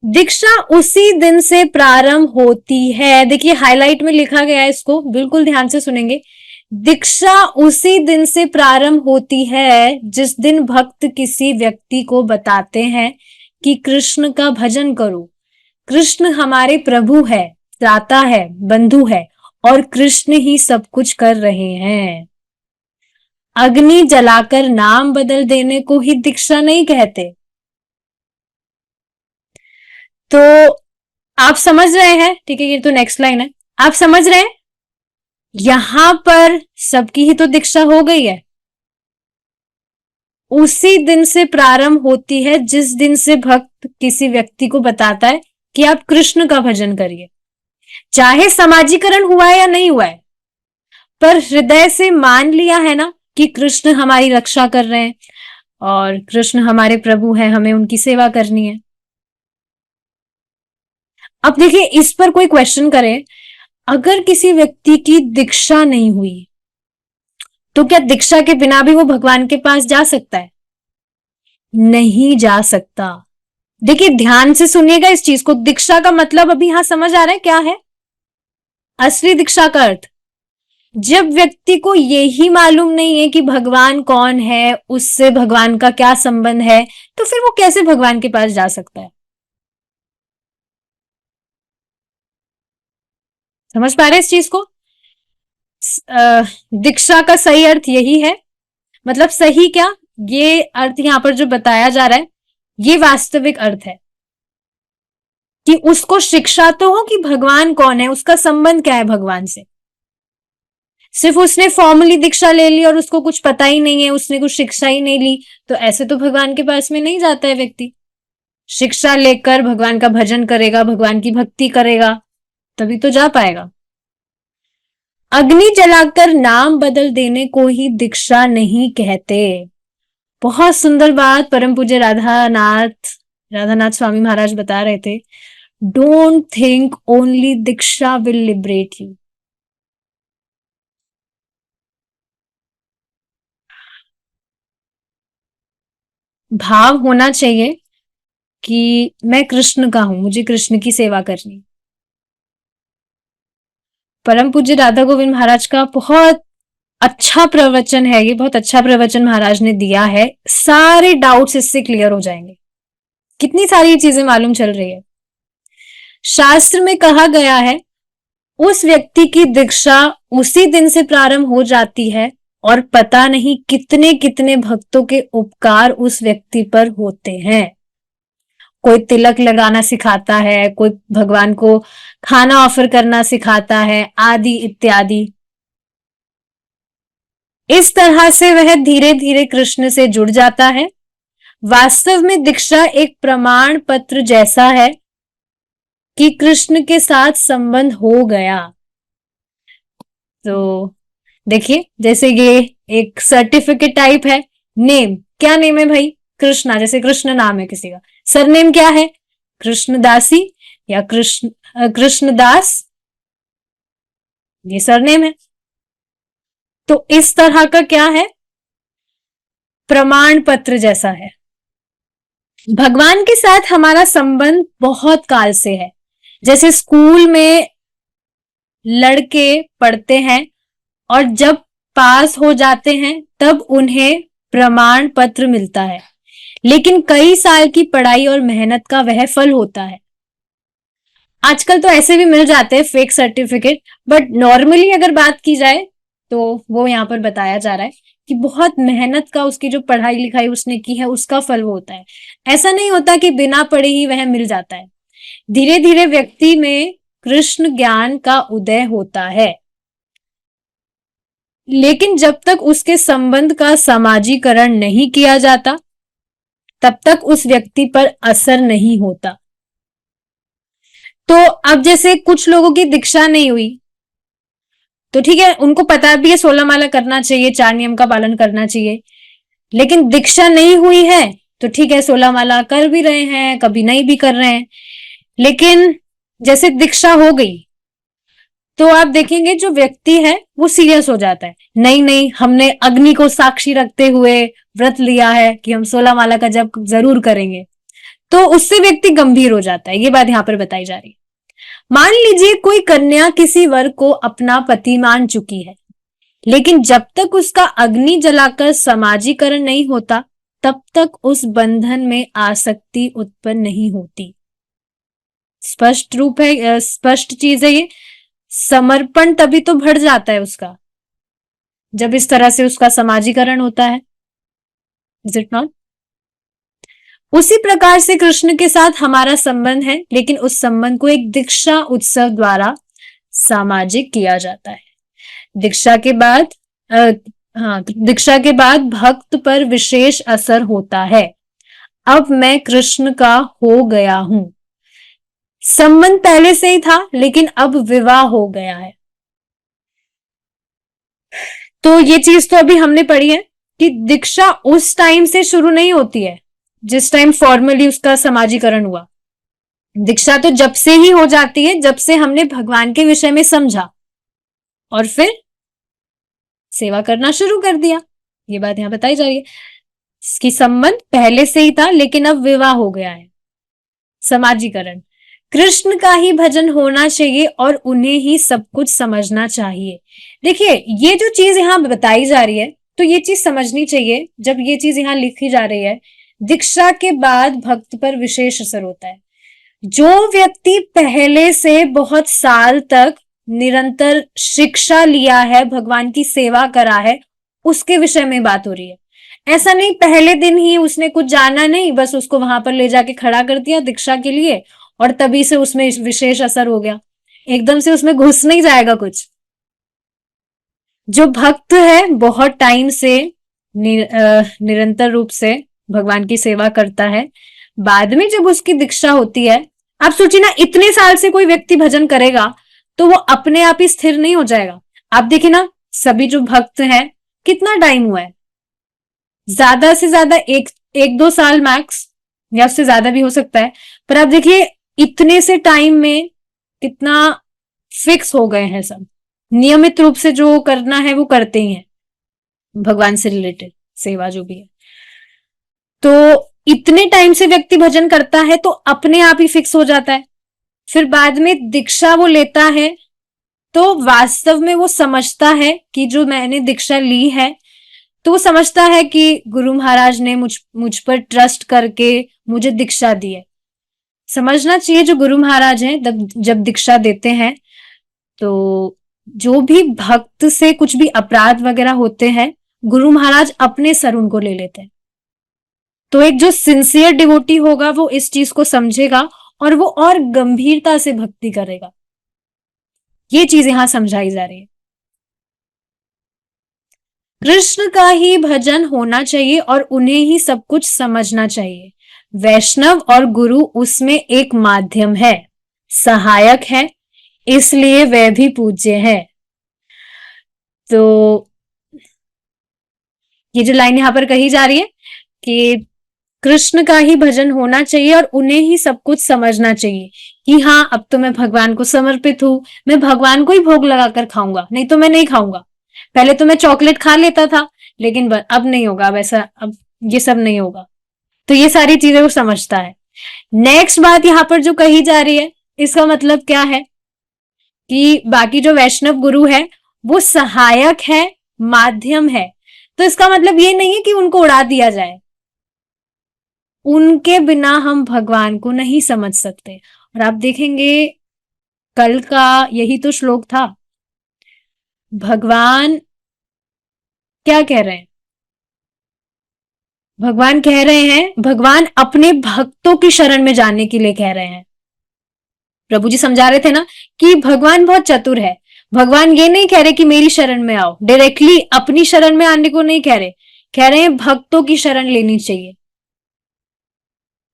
दीक्षा उसी दिन से प्रारंभ होती है, देखिए हाईलाइट में लिखा गया है, इसको बिल्कुल ध्यान से सुनेंगे। दीक्षा उसी दिन से प्रारंभ होती है जिस दिन भक्त किसी व्यक्ति को बताते हैं कि कृष्ण का भजन करो, कृष्ण हमारे प्रभु है, दाता है, बंधु है, और कृष्ण ही सब कुछ कर रहे हैं। अग्नि जलाकर नाम बदल देने को ही दीक्षा नहीं कहते। तो आप समझ रहे हैं, ठीक है, ये तो नेक्स्ट लाइन है, आप समझ रहे हैं यहां पर सबकी ही तो दीक्षा हो गई है। उसी दिन से प्रारंभ होती है जिस दिन से भक्त किसी व्यक्ति को बताता है कि आप कृष्ण का भजन करिए। चाहे समाजीकरण हुआ है या नहीं हुआ है, पर हृदय से मान लिया है ना कि कृष्ण हमारी रक्षा कर रहे हैं और कृष्ण हमारे प्रभु हैं, हमें उनकी सेवा करनी है। अब देखिए, इस पर कोई क्वेश्चन करे, अगर किसी व्यक्ति की दीक्षा नहीं हुई तो क्या दीक्षा के बिना भी वो भगवान के पास जा सकता है? नहीं जा सकता। देखिए, ध्यान से सुनिएगा इस चीज को। दीक्षा का मतलब अभी यहां समझ आ रहा है क्या है? असली दीक्षा का अर्थ, जब व्यक्ति को यही मालूम नहीं है कि भगवान कौन है, उससे भगवान का क्या संबंध है, तो फिर वो कैसे भगवान के पास जा सकता है? समझ पा रहे हैं इस चीज को? दीक्षा का सही अर्थ यही है। मतलब सही क्या, ये अर्थ यहां पर जो बताया जा रहा है ये वास्तविक अर्थ है कि उसको शिक्षा तो हो कि भगवान कौन है, उसका संबंध क्या है भगवान से। सिर्फ उसने फॉर्मली दीक्षा ले ली और उसको कुछ पता ही नहीं है, उसने कुछ शिक्षा ही नहीं ली, तो ऐसे तो भगवान के पास में नहीं जाता है व्यक्ति। शिक्षा लेकर भगवान का भजन करेगा, भगवान की भक्ति करेगा, तभी तो जा पाएगा। अग्नि जलाकर नाम बदल देने को ही दीक्षा नहीं कहते। बहुत सुंदर बात परम पूज्य राधानाथ स्वामी महाराज बता रहे थे। Don't think only Diksha will liberate you. भाव होना चाहिए कि मैं कृष्ण का हूं, मुझे कृष्ण की सेवा करनी। परम पूज्य राधा गोविंद महाराज का बहुत अच्छा प्रवचन है ये, बहुत अच्छा प्रवचन महाराज ने दिया है। सारे डाउट्स इससे क्लियर हो जाएंगे। कितनी सारी चीजें मालूम चल रही है। शास्त्र में कहा गया है उस व्यक्ति की दीक्षा उसी दिन से प्रारंभ हो जाती है और पता नहीं कितने कितने भक्तों के उपकार उस व्यक्ति पर होते हैं। कोई तिलक लगाना सिखाता है, कोई भगवान को खाना ऑफर करना सिखाता है, आदि इत्यादि। इस तरह से वह धीरे धीरे कृष्ण से जुड़ जाता है। वास्तव में दीक्षा एक प्रमाण पत्र जैसा है कि कृष्ण के साथ संबंध हो गया। तो देखिए, जैसे ये एक सर्टिफिकेट टाइप है। नेम, क्या नेम है भाई? कृष्णा, जैसे कृष्ण नाम है किसी का। सरनेम क्या है? कृष्णदासी या कृष्णदास, ये सरनेम है। तो इस तरह का क्या है? प्रमाण पत्र जैसा है। भगवान के साथ हमारा संबंध बहुत काल से है। जैसे स्कूल में लड़के पढ़ते हैं और जब पास हो जाते हैं तब उन्हें प्रमाण पत्र मिलता है, लेकिन कई साल की पढ़ाई और मेहनत का वह फल होता है। आजकल तो ऐसे भी मिल जाते हैं फेक सर्टिफिकेट, बट नॉर्मली अगर बात की जाए तो वो यहाँ पर बताया जा रहा है कि बहुत मेहनत का, उसकी जो पढ़ाई लिखाई उसने की है उसका फल वो होता है। ऐसा नहीं होता कि बिना पढ़े ही वह मिल जाता है। धीरे धीरे व्यक्ति में कृष्ण ज्ञान का उदय होता है, लेकिन जब तक उसके संबंध का समाजीकरण नहीं किया जाता तब तक उस व्यक्ति पर असर नहीं होता। तो अब जैसे कुछ लोगों की दीक्षा नहीं हुई तो ठीक है, उनको पता भी है 16 माला करना चाहिए, 4 नियम का पालन करना चाहिए, लेकिन दीक्षा नहीं हुई है तो ठीक है, 16 माला कर भी रहे हैं, कभी नहीं भी कर रहे हैं। लेकिन जैसे दीक्षा हो गई तो आप देखेंगे जो व्यक्ति है वो सीरियस हो जाता है। नहीं नहीं, हमने अग्नि को साक्षी रखते हुए व्रत लिया है कि हम 16 माला का जप जरूर करेंगे, तो उससे व्यक्ति गंभीर हो जाता है। ये बात यहां पर बताई जा रही है। मान लीजिए कोई कन्या किसी वर को अपना पति मान चुकी है, लेकिन जब तक उसका अग्नि जलाकर समाजीकरण नहीं होता तब तक उस बंधन में आसक्ति उत्पन्न नहीं होती। स्पष्ट रूप है, स्पष्ट चीज है ये। समर्पण तभी तो बढ़ जाता है उसका जब इस तरह से उसका समाजीकरण होता है। Is it not? उसी प्रकार से कृष्ण के साथ हमारा संबंध है, लेकिन उस संबंध को एक दीक्षा उत्सव द्वारा सामाजिक किया जाता है। दीक्षा के बाद हाँ, दीक्षा के बाद भक्त पर विशेष असर होता है। अब मैं कृष्ण का हो गया हूं। संबंध पहले से ही था, लेकिन अब विवाह हो गया है। तो ये चीज तो अभी हमने पढ़ी है कि दीक्षा उस टाइम से शुरू नहीं होती है जिस टाइम फॉर्मली उसका समाजीकरण हुआ। दीक्षा तो जब से ही हो जाती है जब से हमने भगवान के विषय में समझा और फिर सेवा करना शुरू कर दिया। ये बात यहां बताई जा रही है कि संबंध पहले से ही था, लेकिन अब विवाह हो गया है। समाजीकरण, कृष्ण का ही भजन होना चाहिए और उन्हें ही सब कुछ समझना चाहिए। देखिए, ये जो चीज यहाँ बताई जा रही है, तो ये चीज समझनी चाहिए। जब ये चीज यहाँ लिखी जा रही है, दीक्षा के बाद भक्त पर विशेष असर होता है। जो व्यक्ति पहले से बहुत साल तक निरंतर शिक्षा लिया है, भगवान की सेवा करा है, उसके विषय में बात हो रही है। ऐसा नहीं पहले दिन ही उसने कुछ जाना नहीं, बस उसको वहां पर ले जाके खड़ा कर दिया दीक्षा के लिए और तभी से उसमें विशेष असर हो गया। एकदम से उसमें घुस नहीं जाएगा कुछ। जो भक्त है बहुत टाइम से निरंतर रूप से भगवान की सेवा करता है, बाद में जब उसकी दीक्षा होती है, आप सोचिए ना, इतने साल से कोई व्यक्ति भजन करेगा तो वो अपने आप ही स्थिर नहीं हो जाएगा। आप देखिए ना, सभी जो भक्त हैं, कितना टाइम हुआ है, ज्यादा से ज्यादा एक दो साल मैक्स, या उससे ज्यादा भी हो सकता है। पर आप देखिए इतने से टाइम में कितना फिक्स हो गए हैं सब। नियमित रूप से जो करना है वो करते ही हैं, भगवान से रिलेटेड सेवा जो भी है। तो इतने टाइम से व्यक्ति भजन करता है तो अपने आप ही फिक्स हो जाता है। फिर बाद में दीक्षा वो लेता है तो वास्तव में वो समझता है कि जो मैंने दीक्षा ली है, तो वो समझता है कि गुरु महाराज ने मुझ पर ट्रस्ट करके मुझे दीक्षा दी है। समझना चाहिए जो गुरु महाराज हैं जब दीक्षा देते हैं तो जो भी भक्त से कुछ भी अपराध वगैरह होते हैं, गुरु महाराज अपने सर उनको ले लेते हैं। तो एक जो सिंसियर डिवोटी होगा वो इस चीज को समझेगा और वो और गंभीरता से भक्ति करेगा। ये चीज यहां समझाई जा रही है। कृष्ण का ही भजन होना चाहिए और उन्हें ही सब कुछ समझना चाहिए। वैष्णव और गुरु उसमें एक माध्यम है, सहायक है, इसलिए वह भी पूज्य है। तो ये जो लाइन यहां पर कही जा रही है कि कृष्ण का ही भजन होना चाहिए और उन्हें ही सब कुछ समझना चाहिए कि हाँ, अब तो मैं भगवान को समर्पित हूं, मैं भगवान को ही भोग लगाकर खाऊंगा, नहीं तो मैं नहीं खाऊंगा। पहले तो मैं चॉकलेट खा लेता था, लेकिन अब नहीं होगा, अब ऐसा, अब ये सब नहीं होगा। तो ये सारी चीजें वो समझता है। नेक्स्ट बात यहां पर जो कही जा रही है, इसका मतलब क्या है कि बाकी जो वैष्णव गुरु है वो सहायक है, माध्यम है। तो इसका मतलब ये नहीं है कि उनको उड़ा दिया जाए, उनके बिना हम भगवान को नहीं समझ सकते। और आप देखेंगे कल का यही तो श्लोक था। भगवान क्या कह रहे हैं? भगवान कह रहे हैं, भगवान अपने भक्तों की शरण में जाने के लिए कह रहे हैं। प्रभु जी समझा रहे थे ना कि भगवान बहुत चतुर है। भगवान ये नहीं कह रहे कि मेरी शरण में आओ, डायरेक्टली अपनी शरण में आने को नहीं कह रहे, कह रहे हैं भक्तों की शरण लेनी चाहिए।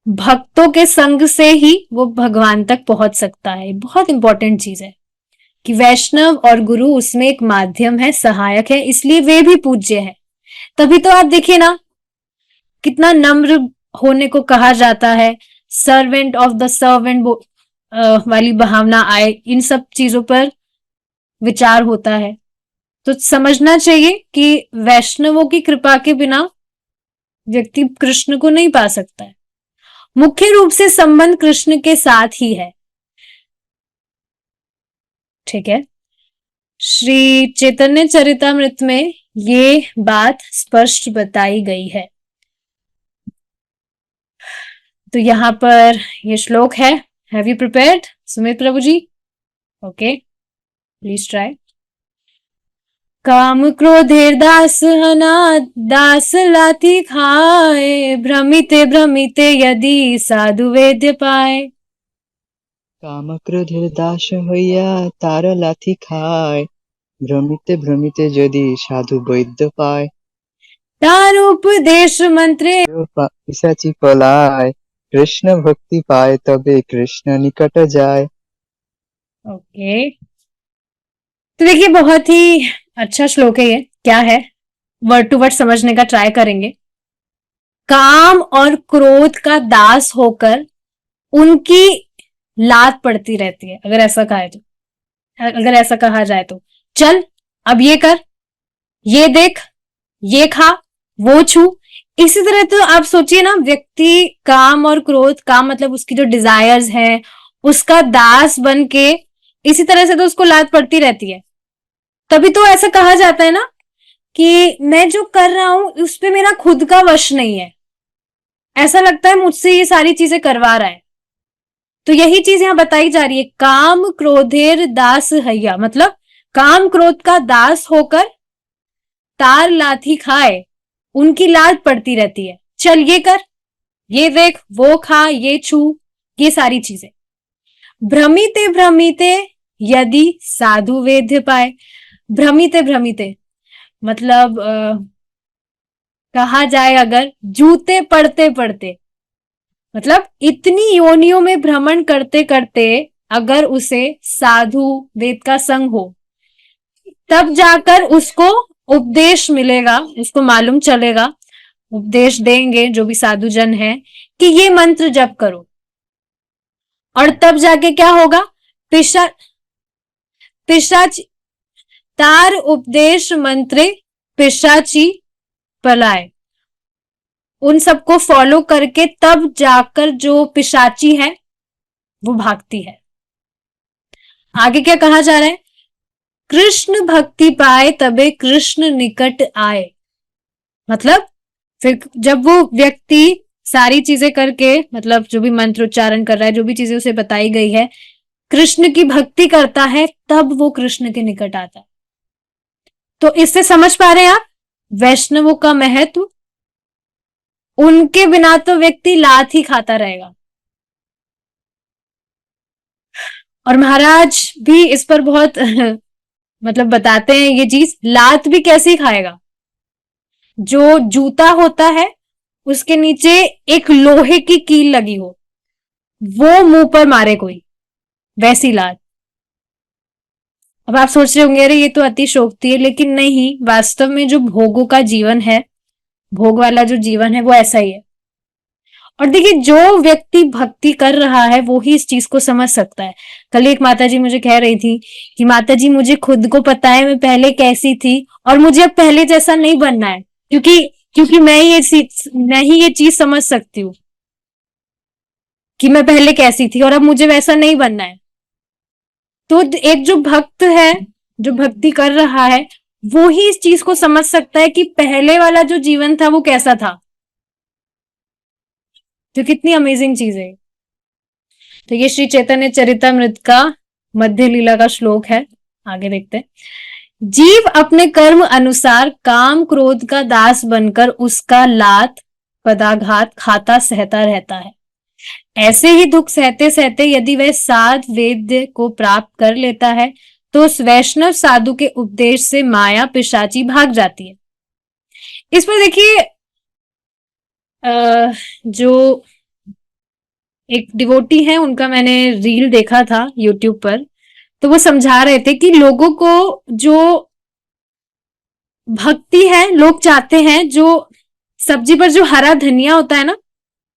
भक्तों के संग से ही वो भगवान तक पहुंच सकता है। बहुत इंपॉर्टेंट चीज है कि वैष्णव और गुरु उसमें एक माध्यम है, सहायक है, इसलिए वे भी पूज्य है। तभी तो आप देखिए ना, कितना नम्र होने को कहा जाता है, सर्वेंट ऑफ द सर्वेंट वाली भावना आए, इन सब चीजों पर विचार होता है। तो समझना चाहिए कि वैष्णवों की कृपा के बिना व्यक्ति कृष्ण को नहीं पा सकता है। मुख्य रूप से संबंध कृष्ण के साथ ही है। ठीक है, श्री चैतन्य चरितामृत में ये बात स्पष्ट बताई गई है। तो यहां पर ये श्लोक है। Have you prepared Sumit Prabhu ji? Okay, please try. काम क्रोधेर दास हना, दास लाठी खाए, भ्रमिते भ्रमिते यदि साधु वेद्य पाए। काम क्रोधेर दास হইয়া তার লাথি খায়, ভ্রমিতে ভ্রমিতে যদি সাধু বৈদ্য পায়, तार उपदेश मंत्रे। পিশাচি পলায়, কৃষ্ণ ভক্তি পায় তবে কৃষ্ণ নিকট যায়। ओके, तो देखिए बहुत ही अच्छा श्लोक है ये। क्या है, वर्ड टू वर्ड समझने का ट्राई करेंगे। काम और क्रोध का दास होकर उनकी लात पड़ती रहती है, अगर ऐसा कहा तो, अगर ऐसा कहा जाए तो। चल अब ये कर, ये देख, ये खा, वो छू। इसी तरह तो आप सोचिए ना, व्यक्ति काम और क्रोध, काम मतलब उसकी जो डिजायर्स है, उसका दास बन के इसी तरह से तो उसको लात पड़ती रहती है। तभी तो ऐसा कहा जाता है ना कि मैं जो कर रहा हूं उस पे मेरा खुद का वश नहीं है, ऐसा लगता है मुझसे ये सारी चीजें करवा रहा है। तो यही चीज यहां बताई जा रही है, काम क्रोधेर दास हैया, मतलब काम क्रोध का दास होकर तार लाठी खाए, उनकी लात पड़ती रहती है। चल ये कर, ये देख, वो खा, ये छू, ये सारी चीजें। भ्रमिते भ्रमिते यदि साधु वेद्य पाए। भ्रमिते भ्रमिते मतलब कहा जाए अगर जूते पड़ते पड़ते, मतलब इतनी योनियों में भ्रमण करते करते अगर उसे साधु वेद का संग हो, तब जाकर उसको उपदेश मिलेगा, उसको मालूम चलेगा, उपदेश देंगे जो भी साधु जन है कि ये मंत्र जप करो। और तब जाके क्या होगा, पिशा पिशाची तार उपदेश मंत्रे पिशाची पलाए। उन सबको फॉलो करके तब जाकर जो पिशाची है वो भागती है। आगे क्या कहा जा रहा है, कृष्ण भक्ति पाए तबे कृष्ण निकट आए। मतलब फिर जब वो व्यक्ति सारी चीजें करके, मतलब जो भी मंत्र उच्चारण कर रहा है, जो भी चीजें उसे बताई गई है, कृष्ण की भक्ति करता है, तब वो कृष्ण के निकट आता है। तो इससे समझ पा रहे हैं आप वैष्णवों का महत्व। उनके बिना तो व्यक्ति लात ही खाता रहेगा। और महाराज भी इस पर बहुत मतलब बताते हैं ये चीज, लात भी कैसे ही खाएगा। जो जूता होता है उसके नीचे एक लोहे की कील लगी हो, वो मुंह पर मारे कोई, वैसी लात। अब आप सोच रहे होंगे अरे ये तो अतिशोक्ति है, लेकिन नहीं, वास्तव में जो भोगों का जीवन है, भोग वाला जो जीवन है वो ऐसा ही है। और देखिए जो व्यक्ति भक्ति कर रहा है वो ही इस चीज को समझ सकता है। कल एक माता जी मुझे कह रही थी कि माता जी मुझे खुद को पता है मैं पहले कैसी थी और मुझे अब पहले जैसा नहीं बनना है, क्योंकि क्योंकि मैं ही ये चीज समझ सकती हूँ कि मैं पहले कैसी थी और अब मुझे वैसा नहीं बनना है। तो एक जो भक्त है, जो भक्ति कर रहा है, वो ही इस चीज को समझ सकता है कि पहले वाला जो जीवन था वो कैसा था। तो कितनी अमेजिंग चीज है। तो ये श्री चैतन्य चरितमृत का मध्य लीला का श्लोक है। आगे देखते हैं, जीव अपने कर्म अनुसार काम क्रोध का दास बनकर उसका लात पदाघात खाता सहता रहता है। ऐसे ही दुख सहते सहते यदि वह साध वेद्य को प्राप्त कर लेता है तो उस वैष्णव साधु के उपदेश से माया पिशाची भाग जाती है। इस पर देखिए जो एक डिवोटी है उनका मैंने रील देखा था यूट्यूब पर, तो वो समझा रहे थे कि लोगों को जो भक्ति है, लोग चाहते हैं जो सब्जी पर जो हरा धनिया होता है ना,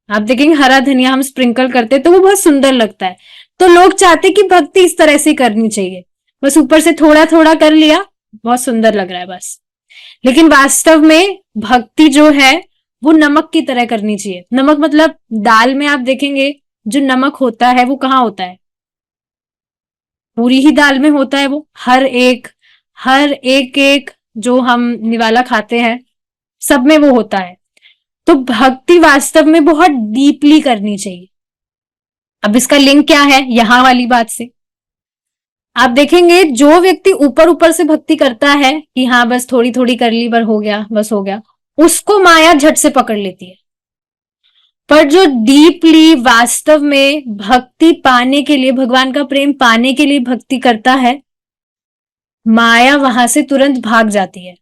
आप देखेंगे हरा धनिया हम स्प्रिंकल करते हैं तो वो बहुत सुंदर लगता है। तो लोग चाहते कि भक्ति इस तरह से करनी चाहिए, बस ऊपर से थोड़ा थोड़ा कर लिया, बहुत सुंदर लग रहा है बस। लेकिन वास्तव में भक्ति जो है वो नमक की तरह करनी चाहिए। नमक मतलब दाल में आप देखेंगे जो नमक होता है वो कहाँ होता है, पूरी ही दाल में होता है। वो हर एक जो हम निवाला खाते हैं सब में वो होता है। तो भक्ति वास्तव में बहुत डीपली करनी चाहिए। अब इसका लिंक क्या है यहां वाली बात से, आप देखेंगे जो व्यक्ति ऊपर ऊपर से भक्ति करता है कि हाँ बस थोड़ी थोड़ी कर ली, बस हो गया, बस हो गया, उसको माया झट से पकड़ लेती है। पर जो डीपली वास्तव में भक्ति पाने के लिए, भगवान का प्रेम पाने के लिए भक्ति करता है, माया वहां से तुरंत भाग जाती है।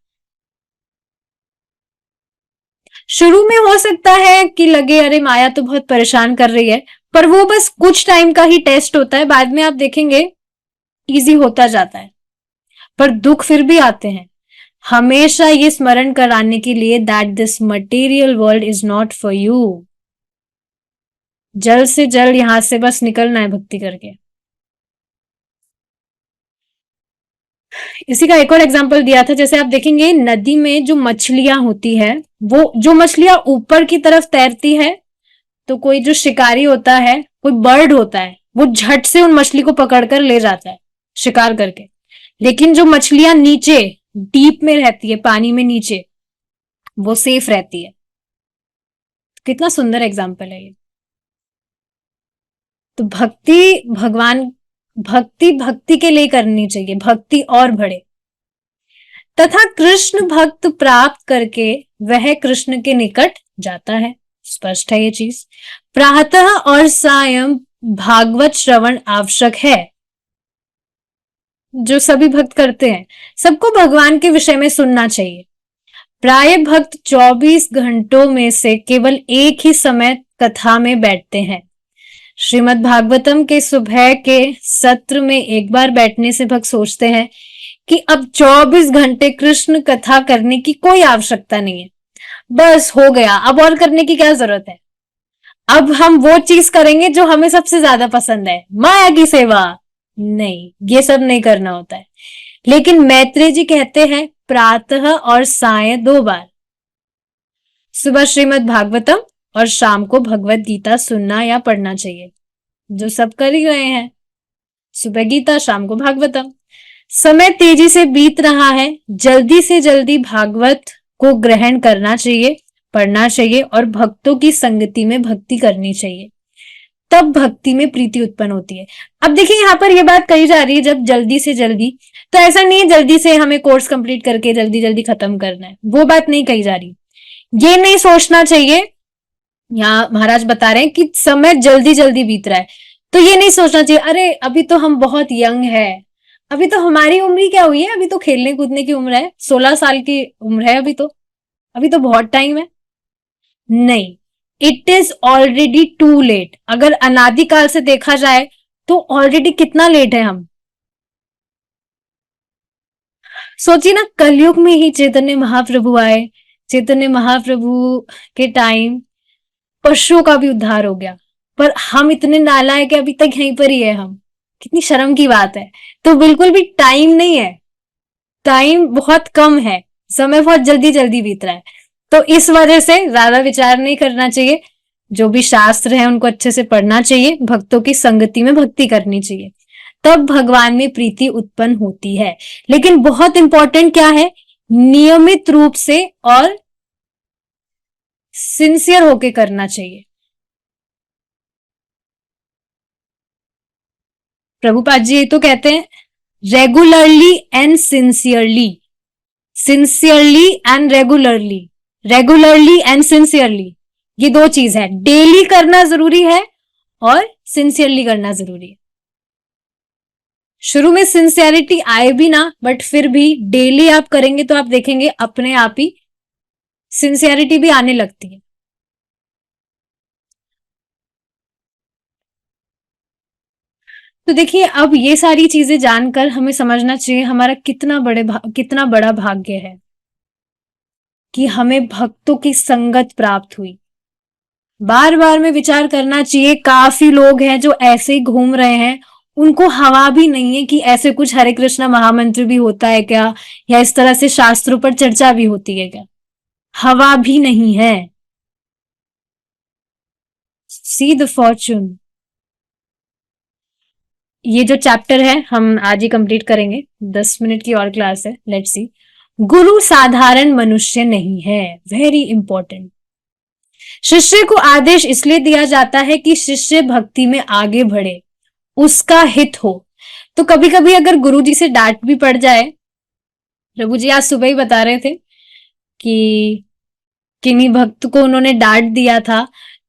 शुरू में हो सकता है कि लगे अरे माया तो बहुत परेशान कर रही है, पर वो बस कुछ टाइम का ही टेस्ट होता है, बाद में आप देखेंगे इजी होता जाता है। पर दुख फिर भी आते हैं, हमेशा ये स्मरण कराने के लिए that this material world is not for you. जल्द से जल्द यहां से बस निकलना है भक्ति करके। इसी का एक और एग्जांपल दिया था, जैसे आप देखेंगे नदी में जो मछलियां होती है, वो जो मछलियां ऊपर की तरफ तैरती है, तो कोई जो शिकारी होता है, कोई बर्ड होता है, वो झट से उन मछली को पकड़कर ले जाता है शिकार करके। लेकिन जो मछलियां नीचे डीप में रहती है, पानी में नीचे, वो सेफ रहती है। कितना सुंदर एग्जाम्पल है ये। तो भक्ति भगवान, भक्ति भक्ति के लिए करनी चाहिए, भक्ति और बढ़े। तथा कृष्ण भक्त प्राप्त करके वह कृष्ण के निकट जाता है, स्पष्ट है ये चीज। प्रातः और सायं भागवत श्रवण आवश्यक है, जो सभी भक्त करते हैं, सबको भगवान के विषय में सुनना चाहिए। प्राय भक्त 24 घंटों में से केवल एक ही समय कथा में बैठते हैं। श्रीमद् भागवतम के सुबह के सत्र में एक बार बैठने से भक्त सोचते हैं कि अब 24 घंटे कृष्ण कथा करने की कोई आवश्यकता नहीं है, बस हो गया, अब और करने की क्या जरूरत है। अब हम वो चीज करेंगे जो हमें सबसे ज्यादा पसंद है, माया की सेवा। नहीं, ये सब नहीं करना होता है। लेकिन मैत्रेय जी कहते हैं प्रातः और सायं 2 बार, सुबह श्रीमद् भागवतम और शाम को भगवत गीता सुनना या पढ़ना चाहिए, जो सब कर ही रहे हैं, सुबह गीता शाम को भागवतम। समय तेजी से बीत रहा है, जल्दी से जल्दी भागवत को ग्रहण करना चाहिए, पढ़ना चाहिए और भक्तों की संगति में भक्ति करनी चाहिए, तब भक्ति में प्रीति उत्पन्न होती है। अब देखिए यहाँ पर यह बात कही जा रही है जब जल्दी से जल्दी, तो ऐसा नहीं है जल्दी से हमें कोर्स कंप्लीट करके जल्दी जल्दी खत्म करना है, वो बात नहीं कही जा रही। ये नहीं सोचना चाहिए, यहाँ महाराज बता रहे हैं कि समय जल्दी जल्दी बीत रहा है, तो ये नहीं सोचना चाहिए अरे अभी तो हम बहुत यंग है, अभी तो हमारी उम्र ही क्या हुई है, अभी तो खेलने कूदने की उम्र है, 16 साल की उम्र है, अभी तो बहुत टाइम है। नहीं, it is already too late. अगर अनादिकाल से देखा जाए तो ऑलरेडी कितना लेट है हम। सोचिए ना, कलयुग में ही चैतन्य महाप्रभु आए, चैतन्य महाप्रभु के टाइम पशुओं का भी उद्धार हो गया, पर हम इतने नालायक है, अभी तक यहीं पर ही है हम। कितनी शर्म की बात है। तो बिल्कुल भी टाइम नहीं है, टाइम बहुत कम है, समय बहुत जल्दी जल्दी बीत रहा है। तो इस वजह से ज्यादा विचार नहीं करना चाहिए, जो भी शास्त्र है उनको अच्छे से पढ़ना चाहिए, भक्तों की संगति में भक्ति करनी चाहिए, तब भगवान में प्रीति उत्पन्न होती है। लेकिन बहुत इंपॉर्टेंट क्या है, नियमित रूप से और सिंसियर होके करना चाहिए। प्रभुपाद जी ये तो कहते हैं regularly and sincerely, sincerely and regularly, regularly and sincerely, ये 2 चीज है। डेली करना जरूरी है और सिंसियरली करना जरूरी है। शुरू में सिंसियरिटी आए भी ना, बट फिर भी डेली आप करेंगे तो आप देखेंगे अपने आप ही सिंसियरिटी भी आने लगती है। तो देखिए, अब ये सारी चीजें जानकर हमें समझना चाहिए हमारा कितना बड़ा भाग्य है कि हमें भक्तों की संगत प्राप्त हुई। बार बार में विचार करना चाहिए, काफी लोग हैं जो ऐसे ही घूम रहे हैं, उनको हवा भी नहीं है कि ऐसे कुछ हरे कृष्णा महामंत्र भी होता है क्या, या इस तरह से शास्त्रों पर चर्चा भी होती है क्या, हवा भी नहीं है। See the Fortune. ये जो चैप्टर है हम आज ही कंप्लीट करेंगे, 10 मिनट की और क्लास है, लेट्स सी। गुरु साधारण मनुष्य नहीं है, वेरी इंपॉर्टेंट। शिष्य को आदेश इसलिए दिया जाता है कि शिष्य भक्ति में आगे बढ़े, उसका हित हो। तो कभी कभी अगर गुरु जी से डांट भी पड़ जाए, प्रभु जी आज सुबह ही बता रहे थे कि किन्हीं भक्त को उन्होंने डांट दिया था,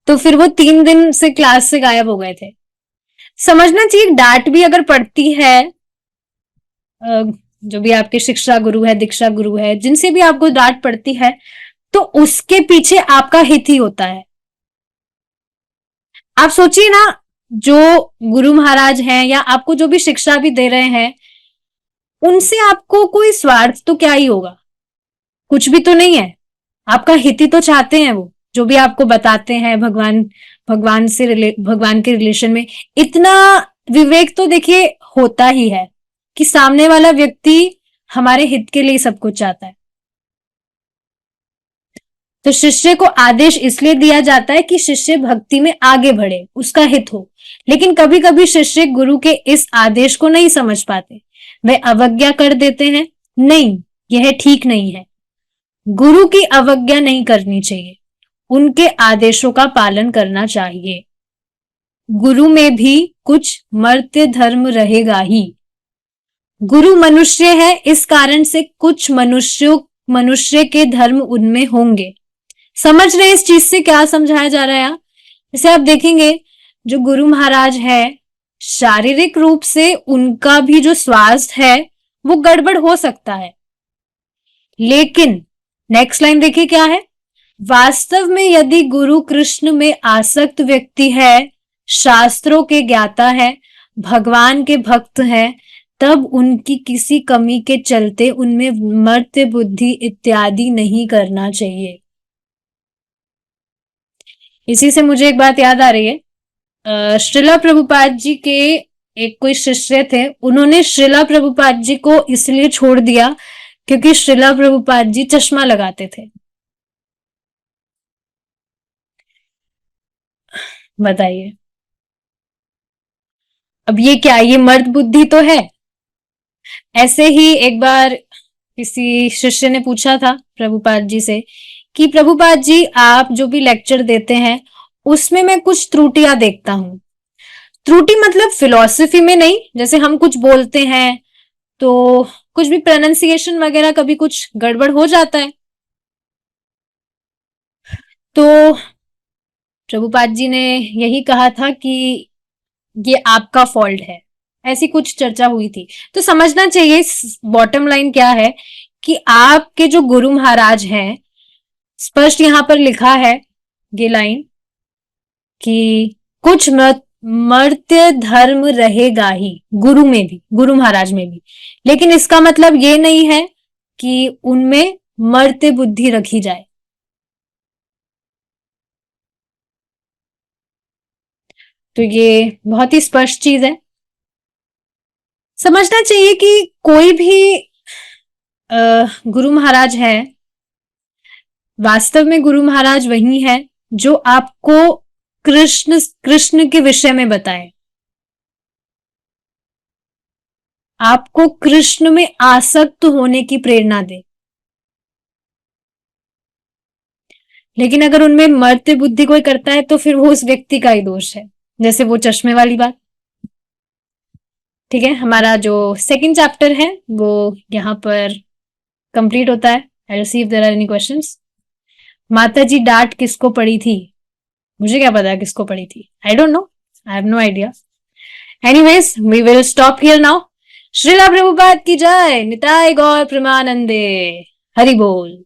तो फिर वो 3 दिन से क्लास से गायब हो गए थे। समझना चाहिए डांट भी अगर पड़ती है, जो भी आपके शिक्षा गुरु है, दीक्षा गुरु है, जिनसे भी आपको डांट पड़ती है, तो उसके पीछे आपका हित ही होता है। आप सोचिए ना, जो गुरु महाराज हैं या आपको जो भी शिक्षा भी दे रहे हैं, उनसे आपको कोई स्वार्थ तो क्या ही होगा, कुछ भी तो नहीं है। आपका हित ही तो चाहते हैं वो, जो भी आपको बताते हैं भगवान, भगवान के रिलेशन में। इतना विवेक तो देखिए होता ही है कि सामने वाला व्यक्ति हमारे हित के लिए सब कुछ चाहता है। तो शिष्य को आदेश इसलिए दिया जाता है कि शिष्य भक्ति में आगे बढ़े, उसका हित हो। लेकिन कभी कभी शिष्य गुरु के इस आदेश को नहीं समझ पाते, वे अवज्ञा कर देते हैं। नहीं, यह ठीक नहीं है। गुरु की अवज्ञा नहीं करनी चाहिए, उनके आदेशों का पालन करना चाहिए। गुरु में भी कुछ मर्त्य धर्म रहेगा ही। गुरु मनुष्य है, इस कारण से कुछ मनुष्य के धर्म उनमें होंगे। समझ रहे इस चीज से क्या समझाया जा रहा है यहाँ? जैसे आप देखेंगे, जो गुरु महाराज है, शारीरिक रूप से उनका भी जो स्वास्थ्य है वो गड़बड़ हो सकता है, लेकिन नेक्स्ट लाइन देखिए क्या है। वास्तव में यदि गुरु कृष्ण में आसक्त व्यक्ति है, शास्त्रों के ज्ञाता है, भगवान के भक्त है, तब उनकी किसी कमी के चलते उनमें मर्त्य बुद्धि इत्यादि नहीं करना चाहिए। इसी से मुझे एक बात याद आ रही है। श्रीला प्रभुपाद जी के एक कोई शिष्य थे, उन्होंने श्रीला प्रभुपाद जी को इसलिए छोड़ दिया क्योंकि श्रीला प्रभुपाद जी चश्मा लगाते थे। बताइए, अब ये क्या, ये मर्द बुद्धि तो है। ऐसे ही एक बार किसी शिष्य ने पूछा था प्रभुपाद जी से कि प्रभुपाद जी, आप जो भी लेक्चर देते हैं उसमें मैं कुछ त्रुटियां देखता हूं। त्रुटि मतलब फिलॉसफी में नहीं, जैसे हम कुछ बोलते हैं तो कुछ भी प्रोनाउंसिएशन वगैरह कभी कुछ गड़बड़ हो जाता है। तो प्रभुपाद जी ने यही कहा था कि ये आपका फॉल्ट है, ऐसी कुछ चर्चा हुई थी। तो समझना चाहिए बॉटम लाइन क्या है कि आपके जो गुरु महाराज हैं, स्पष्ट यहां पर लिखा है ये लाइन कि कुछ मर्त्य धर्म रहेगा ही, गुरु में भी, गुरु महाराज में भी। लेकिन इसका मतलब ये नहीं है कि उनमें मर्त्य बुद्धि रखी जाए। तो ये बहुत ही स्पष्ट चीज है। समझना चाहिए कि कोई भी गुरु महाराज है, वास्तव में गुरु महाराज वही है जो आपको कृष्ण के विषय में बताए, आपको कृष्ण में आसक्त होने की प्रेरणा दे। लेकिन अगर उनमें मर्त्य बुद्धि कोई करता है तो फिर वो उस व्यक्ति का ही दोष है, जैसे वो चश्मे वाली बात। ठीक है, हमारा जो सेकंड चैप्टर है वो यहाँ पर कंप्लीट होता है। I will see if there are any questions. माता जी डांट किसको पड़ी थी? मुझे क्या पता किसको पड़ी थी, I don't know, I have no idea. Anyways, we will stop here now. Srila Prabhupada की जय, निताय गौर प्रेमानंदे, हरि बोल।